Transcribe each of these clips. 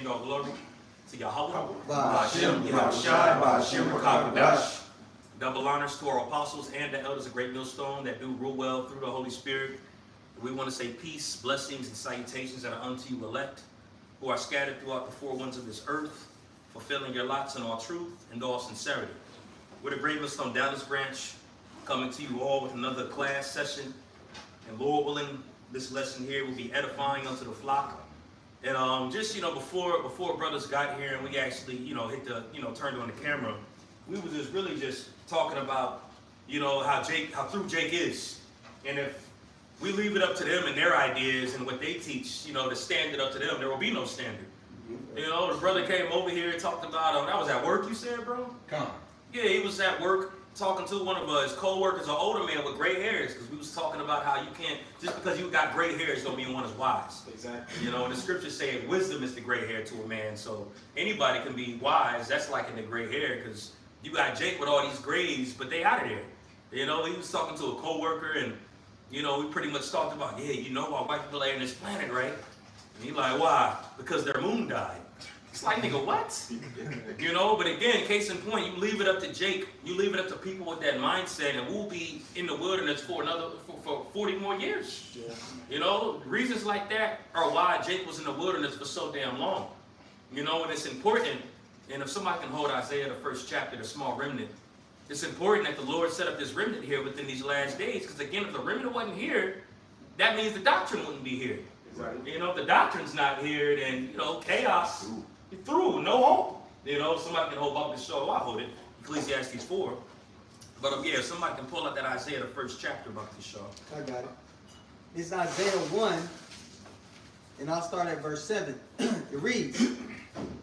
give all glory to Yahweh. Ba'ashem, Yahushai, Ba'ashem, Rakakadash. Double honors to our apostles and the elders of Great Millstone that do rule well through the Holy Spirit. We want to say peace, blessings, and salutations that are unto you elect, who are scattered throughout the four winds of this earth, fulfilling your lots in all truth and all sincerity. We're the Great Millstone Dallas branch, coming to you all with another class session. And Lord willing, this lesson here will be edifying unto the flock. And just, before brothers got here and we actually, hit the, turned on the camera, we were just really just talking about, how through Jake is. And if we leave it up to them and their ideas and what they teach, to stand it up to them, there will be no standard. The brother came over here and talked about, that was at work, you said, bro? Come. Yeah, he was at work talking to one of his co-workers, an older man with gray hairs, because we was talking about how you can't, just because you got gray hairs don't mean one is wise. Exactly. And the scriptures say wisdom is the gray hair to a man, so anybody can be wise. That's like in the gray hair, because you got Jake with all these grays, but they out of there. He was talking to a co-worker, and we pretty much talked about, why white people are in this planet, right? And he's like, why? Because their moon died. It's like, nigga, what? But again, case in point, you leave it up to Jake, you leave it up to people with that mindset, and we'll be in the wilderness for 40 more years. Yeah. Reasons like that are why Jake was in the wilderness for so damn long. And it's important, and if somebody can hold Isaiah, the first chapter, the small remnant, it's important that the Lord set up this remnant here within these last days, because again, if the remnant wasn't here, that means the doctrine wouldn't be here. Right. If the doctrine's not here, then, chaos. Through, no hope. Somebody can hold up the show. I'll hold it. Ecclesiastes 4. But if somebody can pull up that Isaiah, the first chapter about this show. I got it. It's Isaiah 1, and I'll start at verse 7. It reads,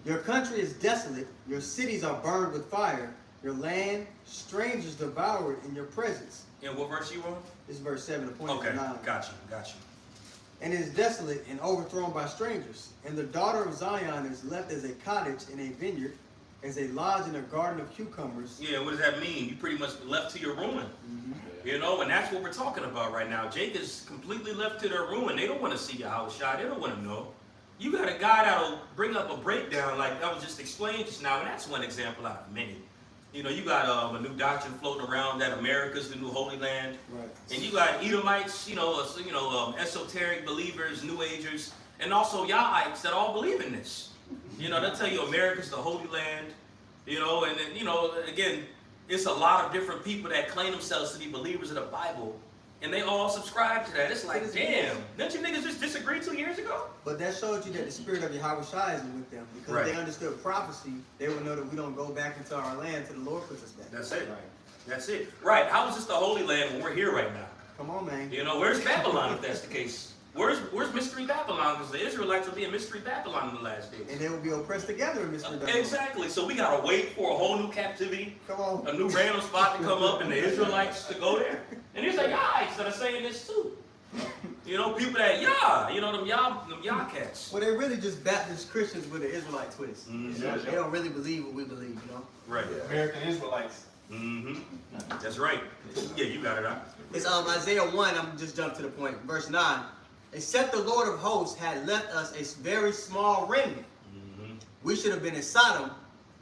"Your country is desolate, your cities are burned with fire, your land, strangers devoured in your presence." And what verse you on? This is verse 7, appointed to 9. Got you. "And it is desolate and overthrown by strangers. And the daughter of Zion is left as a cottage in a vineyard, as a lodge in a garden of cucumbers." Yeah, what does that mean? You pretty much left to your ruin. Mm-hmm. And that's what we're talking about right now. Jake is completely left to their ruin. They don't want to see your house shot. They don't want to know. You got a guy that'll bring up a breakdown like that was just explained just now, and that's one example out of many. You got a new doctrine floating around that America's the new Holy Land. Right. And you got Edomites, esoteric believers, New Agers, and also Yahites that all believe in this. They'll tell you America's the Holy Land, and then, again, it's a lot of different people that claim themselves to be believers of the Bible, and they all subscribe to that. It's like, damn, didn't you niggas just disagree 2 years ago? But that showed you that the spirit of Yahushua is with them. Because Right. they understood prophecy, they would know that we don't go back into our land till the Lord puts us back. That's it. Right. That's it. Right. How is this the Holy Land when we're here right now? Come on, man. Where's Babylon if that's the case? Where's Mystery Babylon? Because the Israelites will be in Mystery Babylon in the last days. And they will be oppressed together in Mystery Babylon. Exactly. So we gotta wait for a whole new captivity, Come on. a new random spot to come up, and the Israelites to go there. And there's like Yahites that are saying this too. People that them Yah cats. Well, they're really just Baptist Christians with an Israelite twist. Mm-hmm. They don't really believe what we believe, Right. American Israelites. Mm-hmm. That's right. Yeah, you got it out. It's Isaiah 1, I'm just jump to the point. Verse 9. "Except the Lord of hosts had left us a very small remnant, we should have been in Sodom,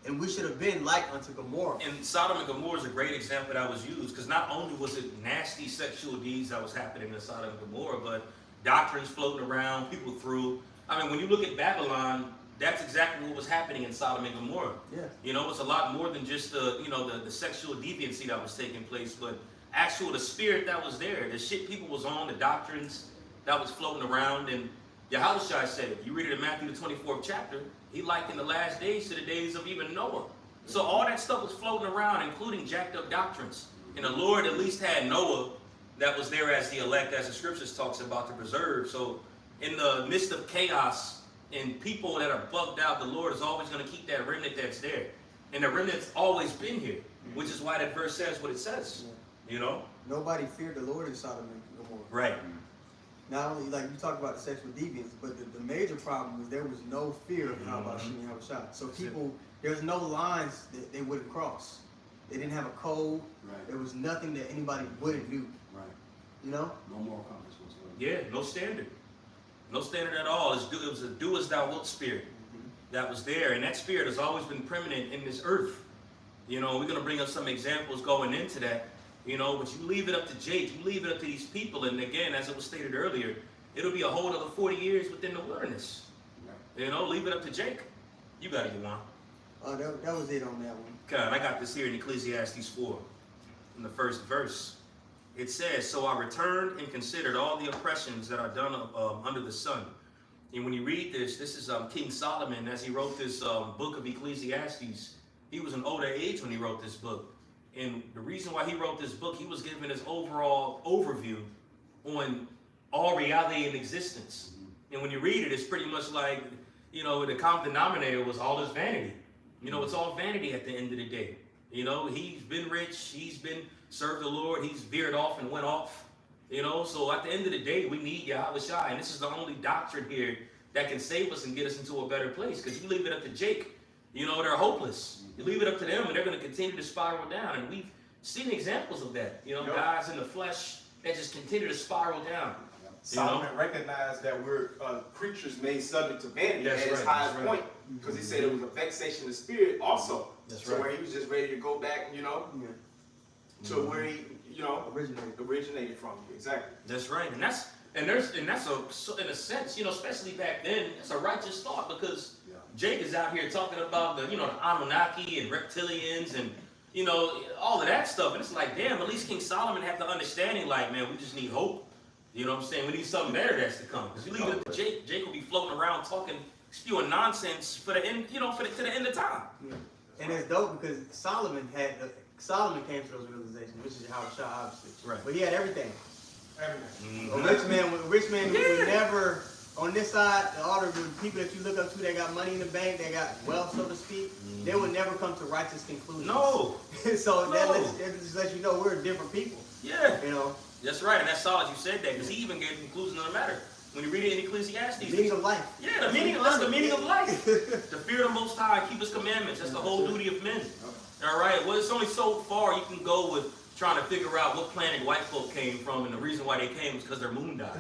and we should have been like unto Gomorrah." And Sodom and Gomorrah is a great example that was used, because not only was it nasty sexual deeds that was happening in Sodom and Gomorrah, but doctrines floating around, people threw. When you look at Babylon, that's exactly what was happening in Sodom and Gomorrah. Yeah. It's a lot more than just the sexual deviancy that was taking place, but the spirit that was there, the shit people was on, the doctrines that was floating around. And Yahushua said it. You read it in Matthew the 24th chapter. He likened the last days to the days of even Noah. So all that stuff was floating around, including jacked up doctrines. And the Lord at least had Noah that was there as the elect, as the scriptures talks about, to preserve. So in the midst of chaos and people that are bugged out, the Lord is always going to keep that remnant that's there. And the remnant's always been here, which is why that verse says what it says. Nobody feared the Lord in Sodom and Gomorrah. Right. Not only, like you talk about the sexual deviance, but the major problem was there was no fear of Hashem Yahushua. So people, there's no lines that they wouldn't cross. They didn't have a code. Right. There was nothing that anybody wouldn't do. Right. No moral compass whatsoever. Yeah, no standard. No standard at all. It was a do as thou wilt spirit. that was there. And that spirit has always been permanent in this earth. You know, we're going to bring up some examples going into that. You know, but you leave it up to Jake, you leave it up to these people, and again, as it was stated earlier, it'll be a whole other 40 years within the wilderness. You know, leave it up to Jake. You got it, Yuan. Oh, that was it on that one. God, I got this here in Ecclesiastes 4, in the first verse. It says, "So I returned and considered all the oppressions that are done under the sun." And when you read this, this is King Solomon, as he wrote this book of Ecclesiastes. He was an older age when he wrote this book. And the reason why he wrote this book, he was giving his overall overview on all reality in existence. And when you read it, it's pretty much like, you know, the common denominator was all this vanity. You know, it's all vanity at the end of the day. You know, he's been rich, he's been served the Lord, he's veered off and went off. You know, so at the end of the day, we need Yahweh Shai. And this is the only doctrine here that can save us and get us into a better place. Because you leave it up to Jake, you know, they're hopeless. You leave it up to them and they're going to continue to spiral down. And we've seen examples of that. You know, guys in the flesh that just continue to spiral down. Solomon recognized that we're creatures made subject to vanity That's at his right, highest that's right. point. Because he said it was a vexation of spirit also. That's so right. where he was just ready to go back, you know, to where he, you know, originated from. Exactly. That's right. And that's in a sense, you know, especially back then, it's a righteous thought because Jake is out here talking about the, you know, the Anunnaki and reptilians and, you know, all of that stuff. And it's like, damn, at least King Solomon had the understanding, like, man, we just need hope. You know what I'm saying? We need something better that's to come. Because you leave it up to Jake, Jake will be floating around talking, spewing nonsense for the end, you know, to the end of time. Yeah. And it's dope because Solomon came to those realizations, which is how Shah obviously. Right. But he had everything. Everything. A rich man who would never, on this side, all the people that you look up to, that got money in the bank, they got wealth, so to speak, they would never come to righteous conclusions. No. So No. that just lets you know we're different people. Yeah. You know, That's right. And that's solid you said that because he even gave a conclusion on the matter. When you read it in Ecclesiastes. the meaning of life. Yeah, that's the meaning of life. To fear the Most High, keep His commandments. That's the whole duty of men. All right. Well, it's only so far you can go with trying to figure out what planet white folk came from, and the reason why they came was because their moon died.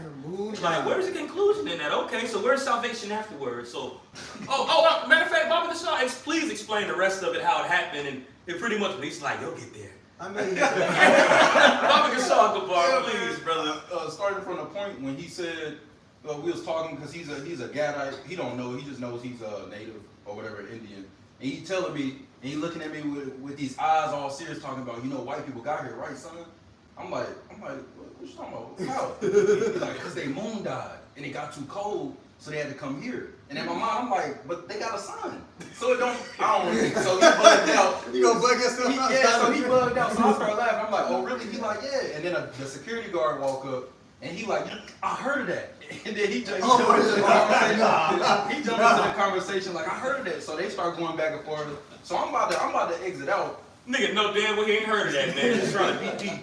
Like, where's the conclusion in that? Okay, so where's salvation afterwards? So, matter of fact, Baba Kashaw, please explain the rest of it, how it happened, and it pretty much, he's like, you'll get there. I mean, Baba Kashaw, Gabar, please, brother. Starting from the point when he said, we was talking because he's a Gadite. He don't know. He just knows he's a native or whatever, Indian. And he telling me, and he looking at me with these eyes all serious, talking about, you know, white people got here, right, son? I'm like, what you talking about? How? He's like, because their moon died and it got too cold, so they had to come here. And in my mind, I'm like, but they got a sun, so it don't. I don't really. So he bugged out. you gonna bug yourself out? Yeah, so he bugged out. So I started laughing. I'm like, oh really? He like, yeah. And then the security guard walk up. And he like, I heard of that. And then he jumped into the conversation. He jumped into the conversation like, I heard of that. So they start going back and forth. So I'm about to exit out. Nigga, no damn well he ain't heard of that, man. Just trying to be deep.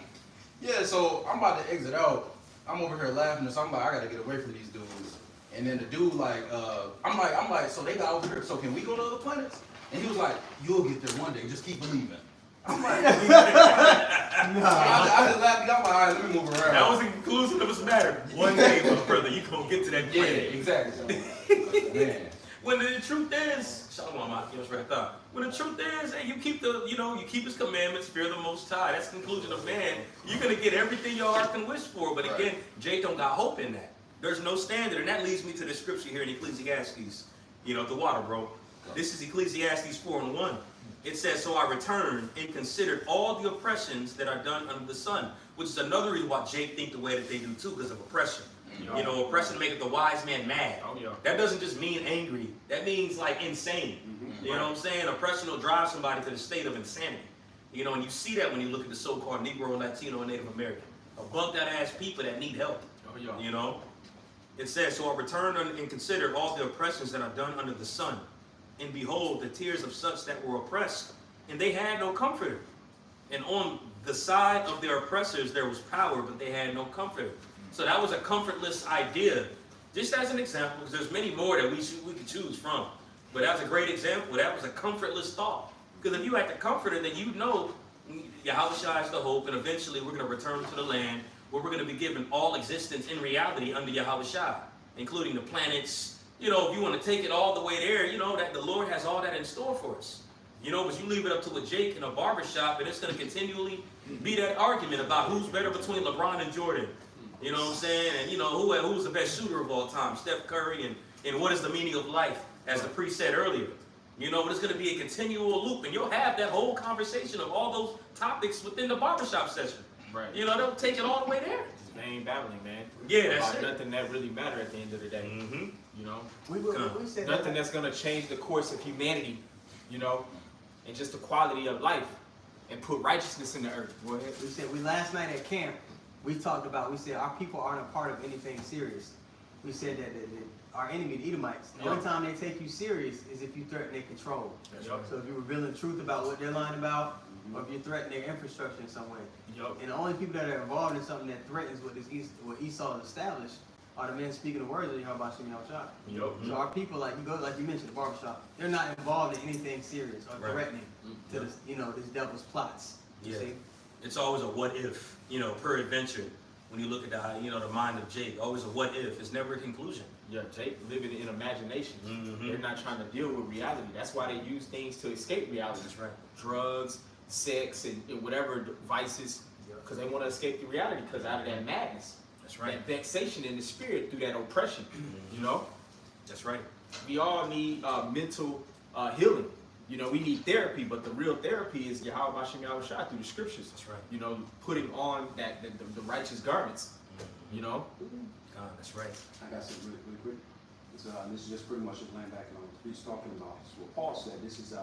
Yeah, so I'm about to exit out. I'm over here laughing, so I'm like, I gotta get away from these dudes. And then the dude like, I'm like, so they got over here. So can we go to other planets? And he was like, you'll get there one day. Just keep believing. I'm like, I just laughed. I'm like, all right, let me move around. That was the conclusion of this matter. One day, my brother, you gonna get to that Yeah, planet. exactly. Man. When the truth is, Shalom, when the truth is, hey, you keep His commandments, fear the Most High. That's the conclusion of man. You're gonna get everything your heart can wish for. But again, Jake don't got hope in that. There's no standard, and that leads me to the scripture here in Ecclesiastes. You know, the water, bro. This is Ecclesiastes 4:1. It says, so I returned and considered all the oppressions that are done under the sun, which is another reason why Jake think the way that they do too, because of oppression. You know, oppression maketh the wise man mad. That doesn't just mean angry. That means like insane. You know what I'm saying? Oppression will drive somebody to the state of insanity. You know, and you see that when you look at the so-called Negro, Latino, and Native American. A bugged-out-ass people that need help. You know? It says, so I returned and considered all the oppressions that are done under the sun. And behold, the tears of such that were oppressed, and they had no comforter. And on the side of their oppressors there was power, but they had no comforter. So that was a comfortless idea. Just as an example, because there's many more that we could choose from. But that's a great example. That was a comfortless thought. Because if you had the comforter, then you know Yahweh Shai is the hope, and eventually we're going to return to the land where we're going to be given all existence in reality under Yahweh Shai, including the planets, you know, if you want to take it all the way there, you know, that the Lord has all that in store for us. You know, but you leave it up to a Jake in a barbershop, and it's going to continually be that argument about who's better between LeBron and Jordan. You know what I'm saying? And, you know, who's the best shooter of all time, Steph Curry, and what is the meaning of life, as the priest said earlier. You know, but it's going to be a continual loop, and you'll have that whole conversation of all those topics within the barbershop session. Right. You know, they'll take it all the way there. They ain't battling, man. Yeah, that's about it. nothing that really matter at the end of the day. Mm-hmm. You know, We said nothing that's gonna change the course of humanity. You know, and just the quality of life, and put righteousness in the earth. Go ahead. We said last night at camp, we talked about, we said our people aren't a part of anything serious. We said that our enemy, the Edomites, the only time they take you serious is if you threaten their control. That's right. So if you're revealing truth about what they're lying about, or if you threaten their infrastructure in some way. Yup. And the only people that are involved in something that threatens what Esau has established are the men speaking the words of Yahweh Shem Yahweh. Yup. So our people, like you mentioned, the barbershop, they're not involved in anything serious or Right. threatening to this, you know, this devil's plots. You Yeah. see? It's always a what if, you know, per adventure. When you look at the, you know, the mind of Jake, always a what if. It's never a conclusion. Yeah, Jake living in imagination. Mhm. They're not trying to deal with reality. That's why they use things to escape reality. That's right. Drugs, sex, and whatever vices, because they want to escape the reality. Because out of that madness, That's right. that vexation in the spirit through that oppression, you know, That's right. we all need mental healing. You know, we need therapy, but the real therapy is Yahweh Shem Yahweh Shai through the scriptures. That's right. You know, putting on that the righteous garments. You know, God, that's right. I got something really quick. This is just pretty much just laying back on what he's talking about. This is what Paul said. This is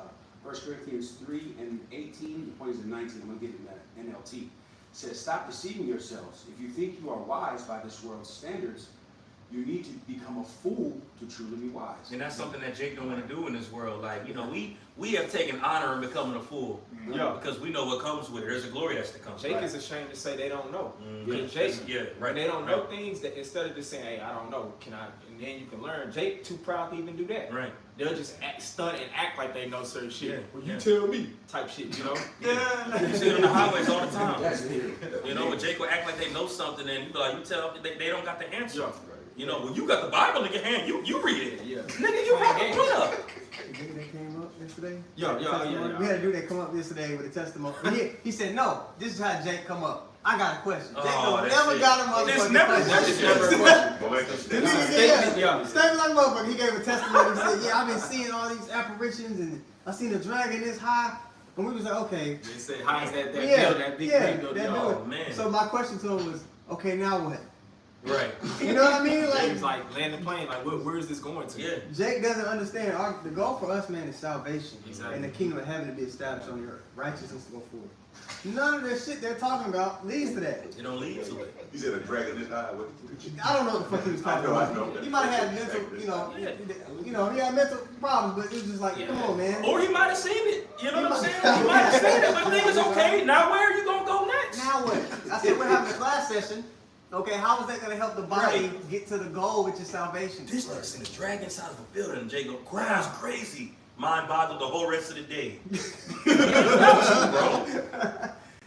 1 Corinthians 3 and 18. The point is in 19. I'm going to get in that NLT. It says, stop deceiving yourselves. If you think you are wise by this world's standards, you need to become a fool to truly be wise. And that's something that Jake don't want to do in this world. Like, you know, we have taken honor in becoming a fool. Yeah. Because we know what comes with it. There's a glory that's to come. Jake is ashamed to say they don't know. Mhm. Jake, Yeah, right. when they don't know Right. things, that instead of just saying, "Hey, I don't know," and then you can learn. Jake too proud to even do that. Right. They'll just stunt and act like they know certain shit. Yeah, Well, you yeah. tell me, type shit. You know? You see it on the highways all the time. That's it. You know, but Jake will act like they know something, and you be like, you tell them they don't got the answer. Yeah. You know, well, you got the Bible in your hand. You read it. Yeah. Nigga, you brought the book. The nigga that came up yesterday? Yeah. We had a dude that come up yesterday with a testimony. He said, no, this is how Jake come up. I got a question. Jake Oh, don't that's never it. got a It's motherfucking never question. That's never a question. Yeah. Statement like a motherfucker. He gave a testimony. He said, yeah, I've been seeing all these apparitions and I seen a dragon this high. And we was like, okay. They say, "How is that Yeah, build, that big yeah, green building?" that Oh, building. man. So my question to him was, okay, now what? Right. You know what I mean? He was Like, like, land the plane. Like, where is this going to? Yeah. Jake doesn't understand. The goal for us, man, is salvation. Exactly. And the kingdom of heaven to be established on the earth. Righteousness to go forward. None of that shit they're talking about leads to that. It don't lead to it. You said a dragon this high. What? I don't know what the fuck he was talking I about. know. He might have had mental, you know, he had mental problems, but it was just like, come on, man. Or he might have seen it. You know what I'm He saying? might- He might have seen it, but thing is okay. Now where are you gonna go next? Now what? I said we're having a class session. Okay, how is that going to help the body get to the goal, which is salvation? This nigga seen a dragon inside of a building, and Jay go, "Crowd's crazy." Mind boggled the whole rest of the day. Bro.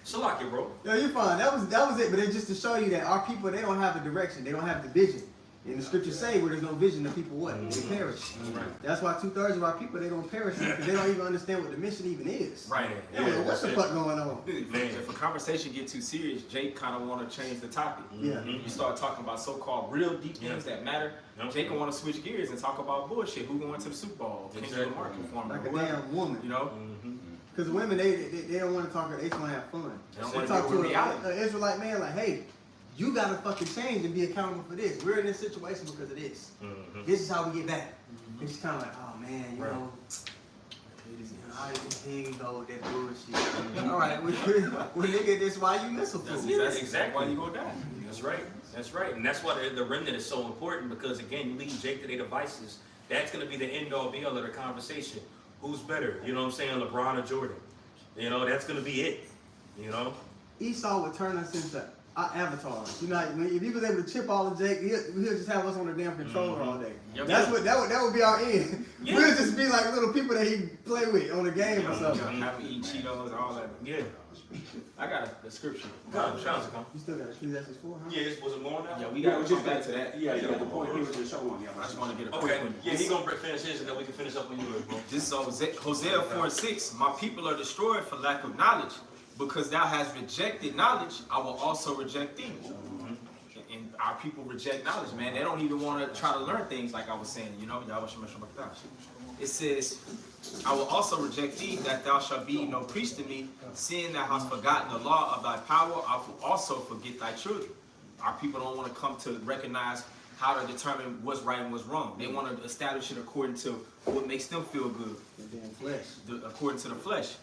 So like it, bro. No, you're fine. That was it. But it's just to show you that our people, they don't have a direction. They don't have the vision. And the scriptures say where there's no vision, the people what? They perish. Right. That's why 2/3 of our people, they don't perish because they don't even understand what the mission even is. Right. They don't know what the fuck going on. If a conversation get too serious, Jake kind of want to change the topic. Yeah. You start talking about so-called real deep things that matter. Yeah. Jake want to switch gears and talk about bullshit. Who going to the Super Bowl? King of the market for him, Like a whoever. damn woman. You know? Because women, they don't want to talk, they just want to have fun. They don't They wanna talk deal to with reality. an Israelite man like, hey, you got to fucking change and be accountable for this. We're in this situation because of this. This is how we get back. It's kind of like, oh man, you Right. know, here you go with that bullshit. All right, well, nigga, this why you miss a fool. That's exactly. why you gonna die. That's right. That's right. And that's why the remnant is so important, because again, you leave Jake to their devices. That's going to be the end all be all of the conversation. Who's better? You know what I'm saying? LeBron or Jordan? You know, that's going to be it. You know? Esau would turn us into our avatars. You know, if he was able to chip all of Jake, he'll just have us on the damn controller all day. Yep. That would be our end. Yeah. We'll just be like little people that he play with on the game or something. Have to eat Cheetos, all that. Yeah. I got a scripture. Shout out to come. You still got Ecclesiastes 4, huh? Yeah, was it more now? Yeah, we got to come back to that. Yeah, the point he was just showing. Yeah, I just want to get a quick Okay. one. Yeah, he gonna finish his and then we can finish up when you bro. This is Hosea 4:6. My people are destroyed for lack of knowledge. Because thou hast rejected knowledge, I will also reject thee. And our people reject knowledge, man. They don't even want to try to learn things like I was saying, you know. It says, I will also reject thee, that thou shalt be no priest to me, seeing thou hast forgotten the law of thy power, I will also forget thy children. Our people don't want to come to recognize how to determine what's right and what's wrong. They want to establish it according to what makes them feel good. The damn flesh. According to the flesh.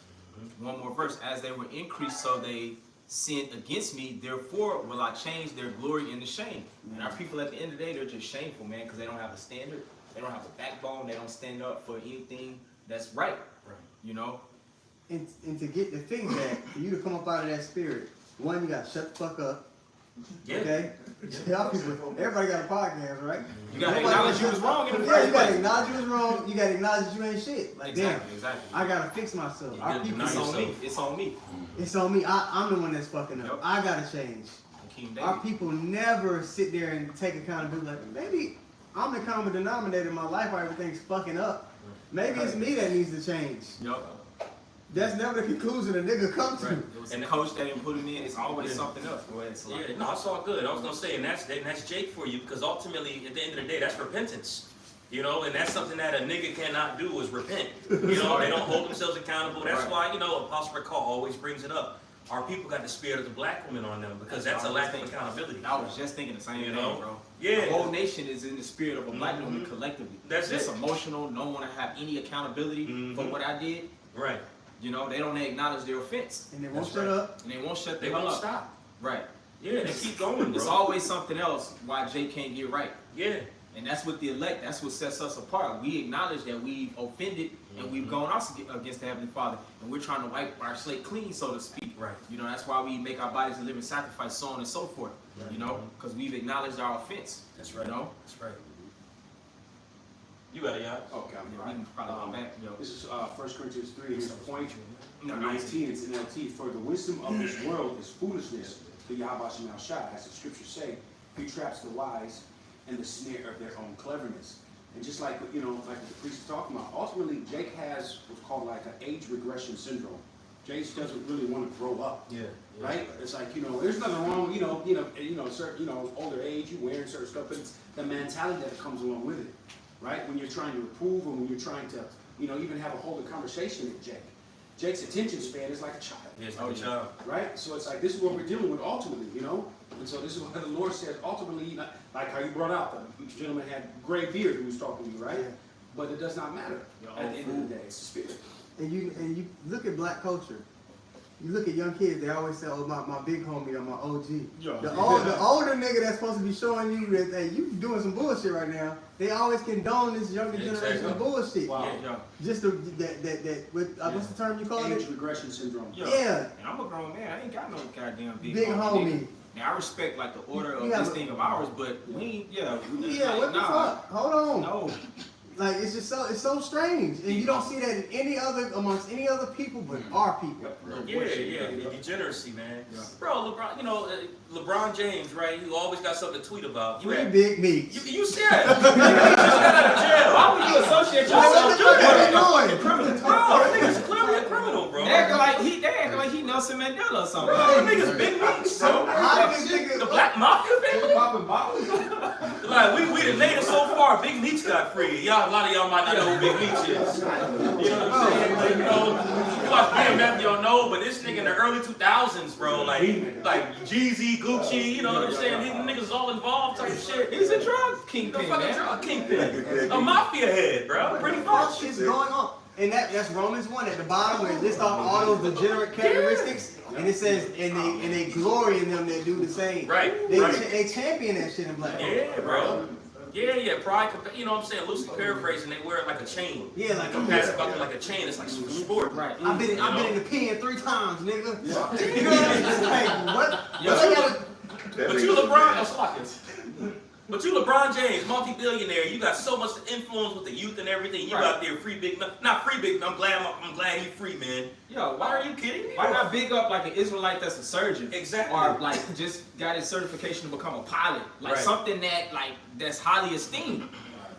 One more verse. As they were increased, so they sinned against me. Therefore will I change their glory into shame. And our people at the end of the day, they're just shameful, man, because they don't have a standard. They don't have a backbone. They don't stand up for anything that's right. You know? And to get the thing that, for you to come up out of that spirit, one, you got to shut the fuck up. Yeah. Okay? Y'all people, everybody got a podcast, right? You got to acknowledge you was wrong in the Yeah, first you got to place. acknowledge you was wrong. You got to acknowledge you ain't shit. Like, damn, Exactly. I got to fix myself. You Our gotta people, deny It's on me. yourself. It's on me. it's on me. I'm the one that's fucking up. Yep. I got to change. King Our David. people never sit there and take accountability. Like, maybe I'm the common denominator in my life where everything's fucking up. Maybe it's me that needs to change. Yup. That's never the conclusion a nigga come to. It was a coach that didn't put him in. It's always something else. Go ahead, Salah. Yeah, no, it's all good. I was gonna say, and that's Jake for you, because ultimately, at the end of the day, that's repentance. You know, and that's something that a nigga cannot do is repent. You know, they don't hold themselves accountable. That's why, you know, Apostle Paul always brings it up. Our people got the spirit of the black woman on them because that's a lack of accountability. I was just thinking the same You thing, know? bro. Yeah. The whole nation is in the spirit of a black woman collectively. That's just it. emotional, don't want to have any accountability for what I did. Right. You know, they don't acknowledge their offense. And they won't That's shut right. up. And they won't shut They the hell won't up. stop. Right. Yeah, they keep going, It's bro. always something else why Jay can't get right. Yeah. And that's what the elect, that's what sets us apart. We acknowledge that we've offended and we've gone off against the Heavenly Father. And we're trying to wipe our slate clean, so to speak. Right. You know, that's why we make our bodies a living sacrifice, so on and so forth. Right. You know, because we've acknowledged our offense. That's right. You know? That's right. You got it, y'all. Okay, I'm Yeah, right. we can probably go back. Yo. This is 1 Corinthians 3, here's the point. No, 19, it's NLT. For the wisdom of this world is foolishness to Yahweh Shemel Shah, as the scriptures say. He traps the wise and the snare of their own cleverness. And just like, you know, like the priest is talking about, ultimately Jake has what's called like an age regression syndrome. Jake doesn't really want to grow up. Yeah. Right? It's like, you know, there's nothing wrong, certain, older age, you wearing certain stuff, but it's the mentality that comes along with it. Right? When you're trying to improve or when you're trying to, even have a whole conversation with Jake. Jake's attention span is like a child. Yeah, it's like a child. Right? So it's like, this is what we're dealing with ultimately, And so this is what the Lord says, ultimately, like how you brought out, the gentleman had gray beard who was talking to you, right? Yeah. But it does not matter. At the end of the day, it's the spirit. And you look at black culture. You look at young kids, they always say, oh, my big homie or my OG. Yeah. The older nigga that's supposed to be showing you that, hey, you doing some bullshit right now, they always condone this younger generation of bullshit. Wow. Yeah. Just what's the term you call Age it? regression syndrome. Yeah. And I'm a grown man. I ain't got no goddamn big Homie. nigga. Now I respect like the order of You have this a- thing of ours, but we ain't, Yeah, like, what the fuck? Hold on. No. Like it's so strange, and you don't see that in amongst any other people but our people. Yeah, the degeneracy, man. Yeah. Bro, LeBron, LeBron James, right? He always got something to tweet about. Free big meat. You see that? He just got out of jail. Why would you associate What yourself the with fuck that? are you doing? Criminal. Bro, the nigga's clearly a criminal, bro. They acting like he Nelson Mandela or something. Bro, the nigga's big meats, bro. How did this nigga? The Black Mafia family? Popping bottles? Like, we done made it so far, Big Meats got free. Y'all, a lot of y'all might not know who Big Meats is. You know what I'm saying? Like, you watch BMF, you don't know, but this nigga in the early 2000s, bro, like Jeezy, Gucci, you know what I'm saying? These niggas all involved type shit. He's a drug The kingpin, fucking man. drug kingpin. A mafia head, bro. Pretty What much. is going on? And that's Romans 1 at the bottom where it lists off all those degenerate characteristics, and it says, and they glory in them that do the same. Right, They right. they champion that shit in black. Yeah, bro. Yeah, pride, you know what I'm saying? Loosely paraphrasing, they wear it like a chain. Yeah, like They pass it back like a chain. It's like sport. Right. I've been in the pen 3 times, nigga. You know what I'm saying? Like, what? Yeah. What I gotta, But you LeBron, but you LeBron James, multi-billionaire. You got so much influence with the youth and everything. You out there free big, not free big. I'm glad he free, man. Yo, Why are you kidding me? Why not big up like an Israelite that's a surgeon? Exactly. Or like just got his certification to become a pilot. Like something that's highly esteemed.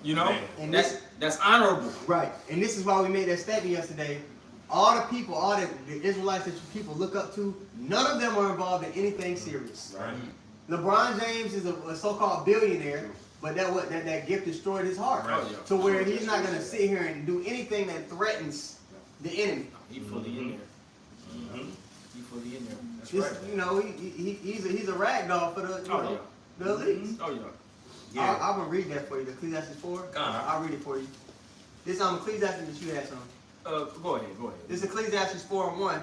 You know? And that's honorable. Right. And this is why we made that statement yesterday. All the people, all the Israelites that you people look up to, none of them are involved in anything serious. Right. LeBron James is a so-called billionaire, but that gift destroyed his heart. Right. To where he's not going to sit here and do anything that threatens the enemy. He fully in there. Mm-hmm. He fully in there. That's This, right. you know, he's a rag doll for the the elites. Oh yeah. Yeah. I'm gonna read that for you. The Ecclesiastes 4. Go on. I'll read it for you. This Ecclesiastes that you had some. Go ahead. This Ecclesiastes 4:1.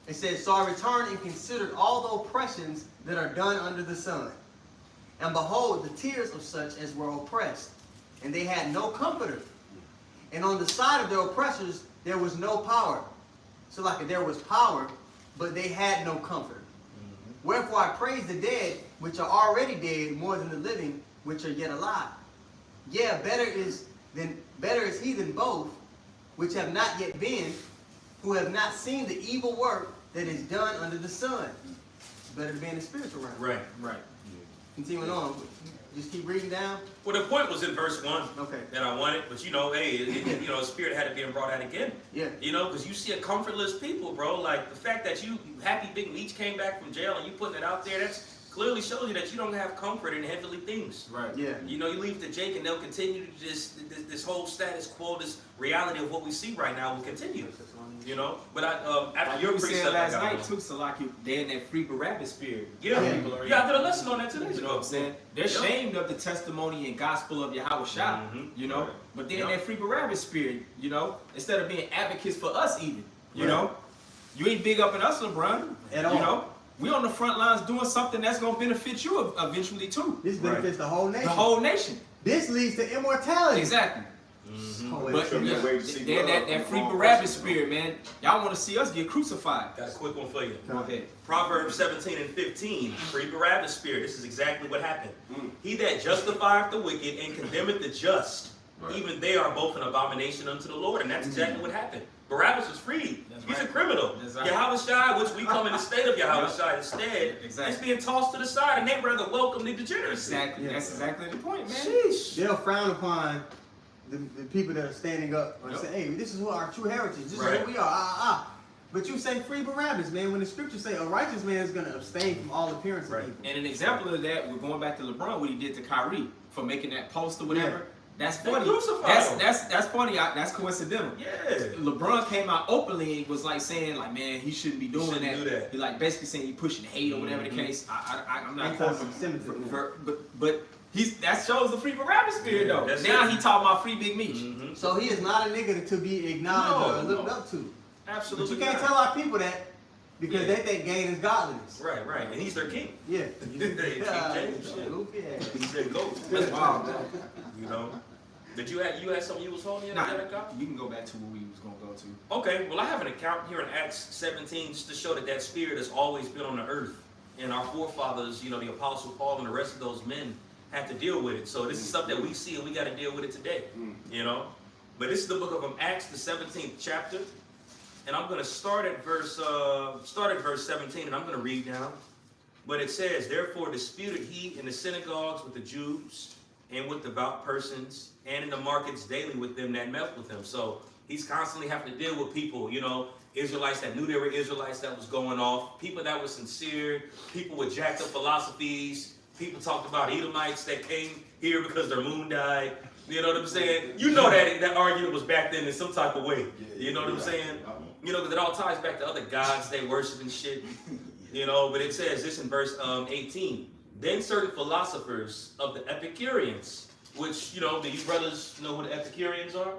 It says, "So I returned and considered all the oppressions that are done under the sun. And behold, the tears of such as were oppressed, and they had no comforter. And on the side of their oppressors there was no power." So like there was power, but they had no comfort. "Wherefore I praise the dead, which are already dead, more than the living, which are yet alive. Yeah, better is he than both, which have not yet been, who have not seen the evil work that is done under the sun." It's better to be in the spiritual realm. Right. Continuing on, just keep reading down. Well, the point was in verse 1 Okay. that I wanted, but you know, hey, you know, spirit had to be brought out again. Yeah. You know, because you see a comfortless people, bro. Like the fact that you Happy Big Meech came back from jail and you putting it out there, that's clearly shows you that you don't have comfort in heavenly things. Right. Yeah. You know, you leave to Jake and they'll continue to just, this whole status quo, this reality of what we see right now will continue. You know, but after Like your you said precept, last I got night one. too, so like they're in that free Barabbas spirit. Yeah, People are in. I did a lesson on that today. You know what I'm saying? They're ashamed of the testimony and gospel of Yahweh Shah, you know? Right. But they're in that free Barabbas spirit, you know? Instead of being advocates for us even, you know? You ain't big up in us, LeBron. At all. You know? We on the front lines doing something that's going to benefit you eventually too. This benefits the whole nation. The whole nation. This leads to immortality. Exactly. Oh, But Show me a way to see they're love that from free all Barabbas persons. spirit, man. Y'all want to see us get crucified. Got a quick one for you. Go ahead. Proverbs 17 and 15, free Barabbas spirit. This is exactly what happened. He that justifieth the wicked and condemneth the just, even they are both an abomination unto the Lord. And that's exactly what happened. Barabbas was freed. He's a criminal. Yahweh Shai, which we come in the state of Yahweh Shai instead, is being tossed to the side, and they rather welcome the degeneracy. Exactly. Yeah. That's exactly the point, man. Sheesh. They'll frown upon the people that are standing up and Yep. say, "Hey, this is what our true heritage. This is Right. what we are." But you say free Barabbas, man. When the scriptures say a righteous man is going to abstain from all appearance Right. of evil. And an example of that, we're going back to LeBron, what he did to Kyrie for making that post or whatever. Yeah. That's They funny. crucified him. That's funny. That's coincidental. Yeah. LeBron came out openly and was like saying, like, man, he shouldn't be doing shouldn't that. do that. He like basically saying he pushing hate or whatever the case. I'm not quoting him, Anti-Semitism. but that shows the free Barabbas spirit Yeah, though. that's Now it. he talking about free Big Meech. Mm-hmm. So he is not a nigga to be acknowledged or looked up to. But Absolutely. you can't not. tell our people that because Yeah. they think gain is godliness. Right, and he's their king. Yeah. King James, shit. Goofy ass. He's their goat. That's wild, man. You know. Did you had something you was holding? Nah, you can go back to where we was gonna go to. Okay, well I have an account here in Acts 17 just to show that spirit has always been on the earth. And our forefathers, you know, the Apostle Paul and the rest of those men had to deal with it. So this is something that we see and we got to deal with it today. You know? But this is the book of Acts, the 17th chapter. And I'm going to start at verse 17 and I'm going to read down. But it says, "Therefore disputed he in the synagogues with the Jews and with devout persons, and in the markets daily with them that met with him." So he's constantly having to deal with people, you know, Israelites that knew they were Israelites that was going off, people that were sincere, people with jacked up philosophies, people talked about Edomites that came here because their moon died. You know what I'm saying? You know that argument was back then in some type of way. You know what I'm saying? You know, because it all ties back to other gods they worship and shit. You know, but it says this in verse 18. "Then certain philosophers of the Epicureans," which, you know, do you brothers know who the Epicureans are?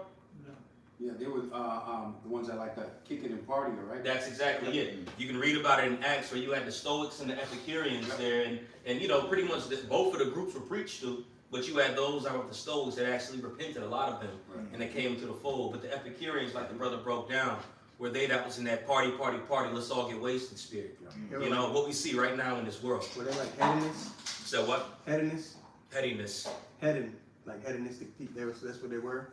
Yeah, they were the ones that like to kick it and party, right? That's exactly it. You can read about it in Acts where you had the Stoics and the Epicureans there, and you know, pretty much both of the groups were preached to, but you had those that were the Stoics that actually repented, a lot of them, and they came to the fold. But the Epicureans, like the brother broke down, were they that was in that party, let's all get wasted spirit. You know, what we see right now in this world. Were they like headiness? So what? Headiness? Pettiness. Like hedonistic people. That's what they were?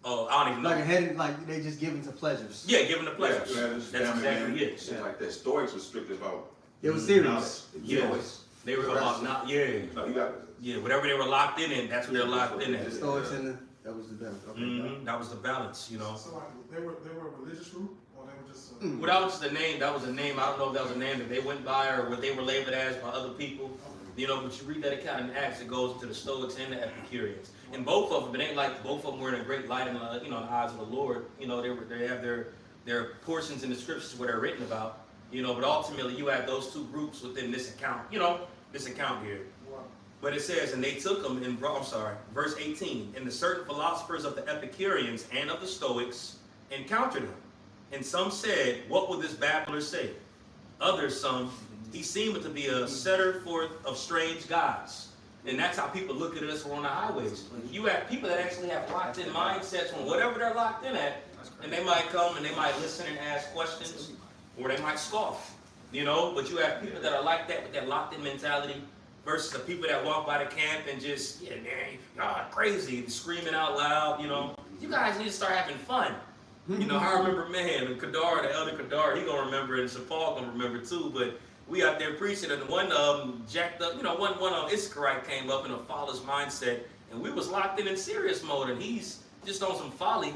Oh, I don't even know. Like a head, like they just giving to pleasures. Yeah, giving the pleasures. Yeah, That's exactly it. Shit like that. Stoics was strictly about. It was serious. Yeah. They were locked, No, you got whatever they were locked in, that's what they're locked in at. The Stoics and that was the balance. Okay, That was the balance, you know. So like they were a religious group, or they were just. Well, that was the name. That was a name. I don't know if that was a name that they went by or what they were labeled as by other people. You know, but you read that account in Acts, it goes into the Stoics and the Epicureans. And both of them, it ain't like both of them were in a great light in the, in the eyes of the Lord. You know, they have their portions in the scriptures where they're written about. You know, but ultimately you have those two groups within this account. You know, this account here. But it says, and they took them in, verse 18, and the certain philosophers of the Epicureans and of the Stoics encountered him. And some said, what will this babbler say? Others, some, he seemed to be a setter forth of strange gods. And that's how people look at us on the highways. You have people that actually have locked in mindsets on whatever they're locked in at, and they might come and they might listen and ask questions, or they might scoff, you know. But you have people that are like that with that locked in mentality versus the people that walk by the camp and just, yeah, man, God, crazy, screaming out loud, you know. You guys need to start having fun. You know, I remember, man, Kadar, the elder Kadar, he gonna remember it, and Sir Paul gonna remember too, but we out there preaching, and one jacked up, you know, one Issacharite came up in a follower's mindset, and we was locked in serious mode, and he's just on some folly.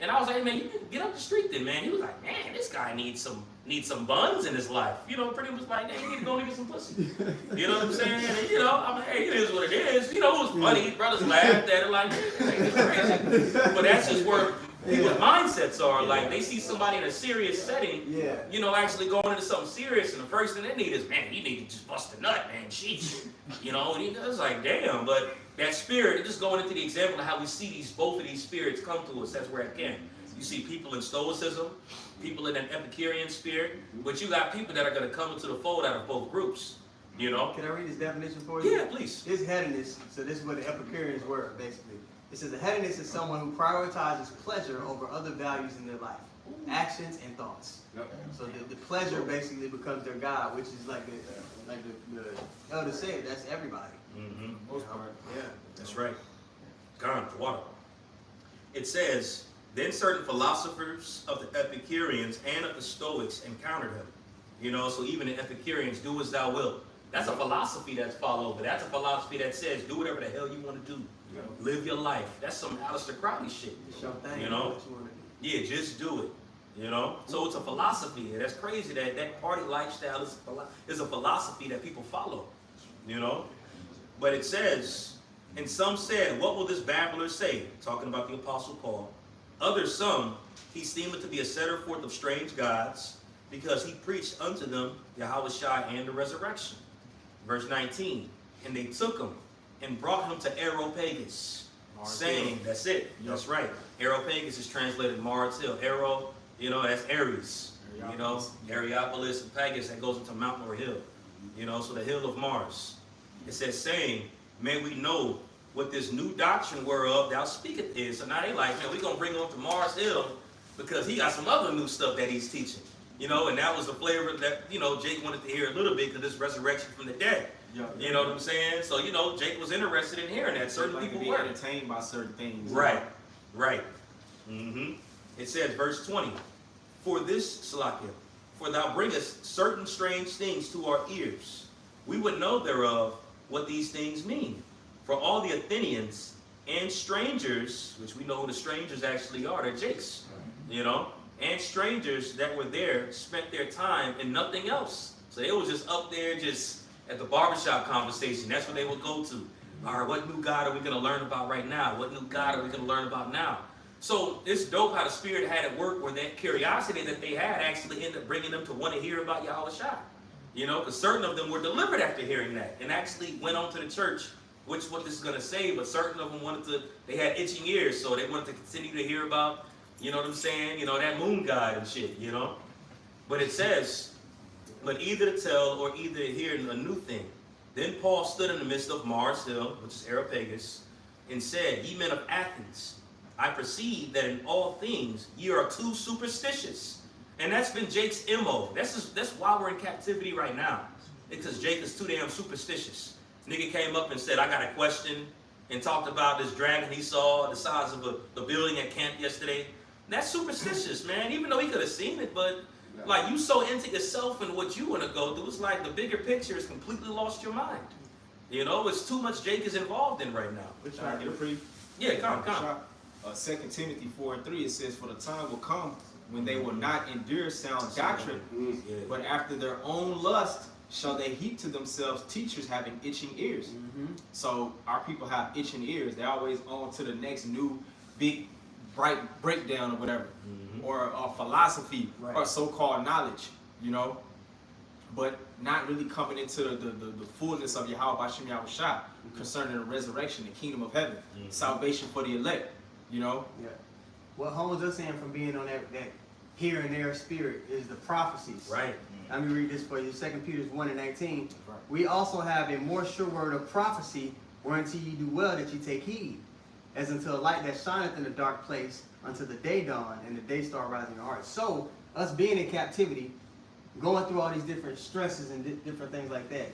And I was like, hey, man, you can get up the street then, man. He was like, man, this guy needs some buns in his life. You know, pretty much like, hey, you need to go and get some pussy. You know what I'm saying? And, you know, I'm like, hey, it is what it is. You know, it was funny. Brothers laughed at it like, hey, it's crazy. But that's just where people's mindsets are. Like, they see somebody in a serious setting, you know, actually going into something serious, and the first thing they need is, man, you need to just bust a nut, man, sheesh. You know, and he does like, damn, but that spirit, just going into the example of how we see both of these spirits come to us, that's where it can. You see people in Stoicism, people in an Epicurean spirit, but you got people that are going to come into the fold out of both groups, you know? Can I read this definition for you? Yeah, please. This headiness, so this is what the Epicureans were, basically. It says a headiness is someone who prioritizes pleasure over other values in their life, actions and thoughts. So the pleasure basically becomes their God, which is like the elder said, that's everybody. Most part. Yeah. That's right. Gone, the water. It says, then certain philosophers of the Epicureans and of the Stoics encountered him. You know, so even the Epicureans, do as thou wilt. That's a philosophy that's followed, but that's a philosophy that says, do whatever the hell you want to do. Live your life. That's some Aleister Crowley shit. It's your thing. You know? What you want to do. Yeah, just do it. You know? So it's a philosophy. And that's crazy that party lifestyle is a philosophy that people follow. You know? But it says, and some said, what will this babbler say? Talking about the Apostle Paul. Others some, he seemed to be a setter forth of strange gods, because he preached unto them Yahushua and the resurrection. Verse 19, and they took him and brought him to Areopagus, saying, that's it, that's right. Areopagus is translated Mars Hill. Aero, you know, that's Ares. You know, Areopolis and Pagus, that goes into Mount or hill. You know, so the hill of Mars. It says, saying, may we know what this new doctrine whereof thou speakest is. So now they like, man, we're going to bring him to Mars Hill because he got some other new stuff that he's teaching. You know, and that was the flavor that, you know, Jake wanted to hear a little bit because this resurrection from the dead. You know what I'm saying? So, you know, Jake was interested in hearing that. Certain like people be were. entertained by certain things. Right, right. It says, verse 20, for this, Salakia, for thou bringest certain strange things to our ears. We would know thereof what these things mean. For all the Athenians and strangers, which we know who the strangers actually are, they're Jakes, you know, and strangers that were there spent their time in nothing else. So they were just up there just at the barbershop conversation. That's what they would go to. All right, what new God are we going to learn about right now? What new God are we going to learn about now? So it's dope how the Spirit had it work where that curiosity that they had actually ended up bringing them to want to hear about Yahushua. You know, because certain of them were delivered after hearing that and actually went on to the church, which is what this is going to say, but certain of them wanted to, they had itching ears, so they wanted to continue to hear about, you know what I'm saying, you know, that moon god and shit, you know. But it says, but either to tell or either to hear a new thing. Then Paul stood in the midst of Mars Hill, which is Areopagus, and said, ye men of Athens, I perceive that in all things ye are too superstitious. And that's been Jake's MO. That's why we're in captivity right now. Because Jake is too damn superstitious. Nigga came up and said, I got a question, and talked about this dragon he saw the size of a building at camp yesterday. That's superstitious, man. Even though he could have seen it, but like you so into yourself and what you want to go through, it's like the bigger picture has completely lost your mind. You know, it's too much Jake is involved in right now. Which I get a brief. Yeah, come. 2 Timothy 4:3, it says, for the time will come when they will not endure sound doctrine, Yeah. but after their own lust shall they heap to themselves teachers having itching ears. So our people have itching ears. They're always on to the next new big bright breakdown or whatever, or philosophy, Right. or so-called knowledge, you know, but not really coming into the fullness of Yahweh Bashem Yahushua concerning the resurrection, the kingdom of heaven, salvation for the elect, you know. Yeah. What holds us in from being on that here and there spirit is the prophecies. Right. Let me read this for you. 2 Peter 1:19. Right. We also have a more sure word of prophecy, whereunto ye do well that ye take heed, as unto a light that shineth in a dark place, until the day dawn and the day star rise in your heart. So, us being in captivity, going through all these different stresses and different things like that,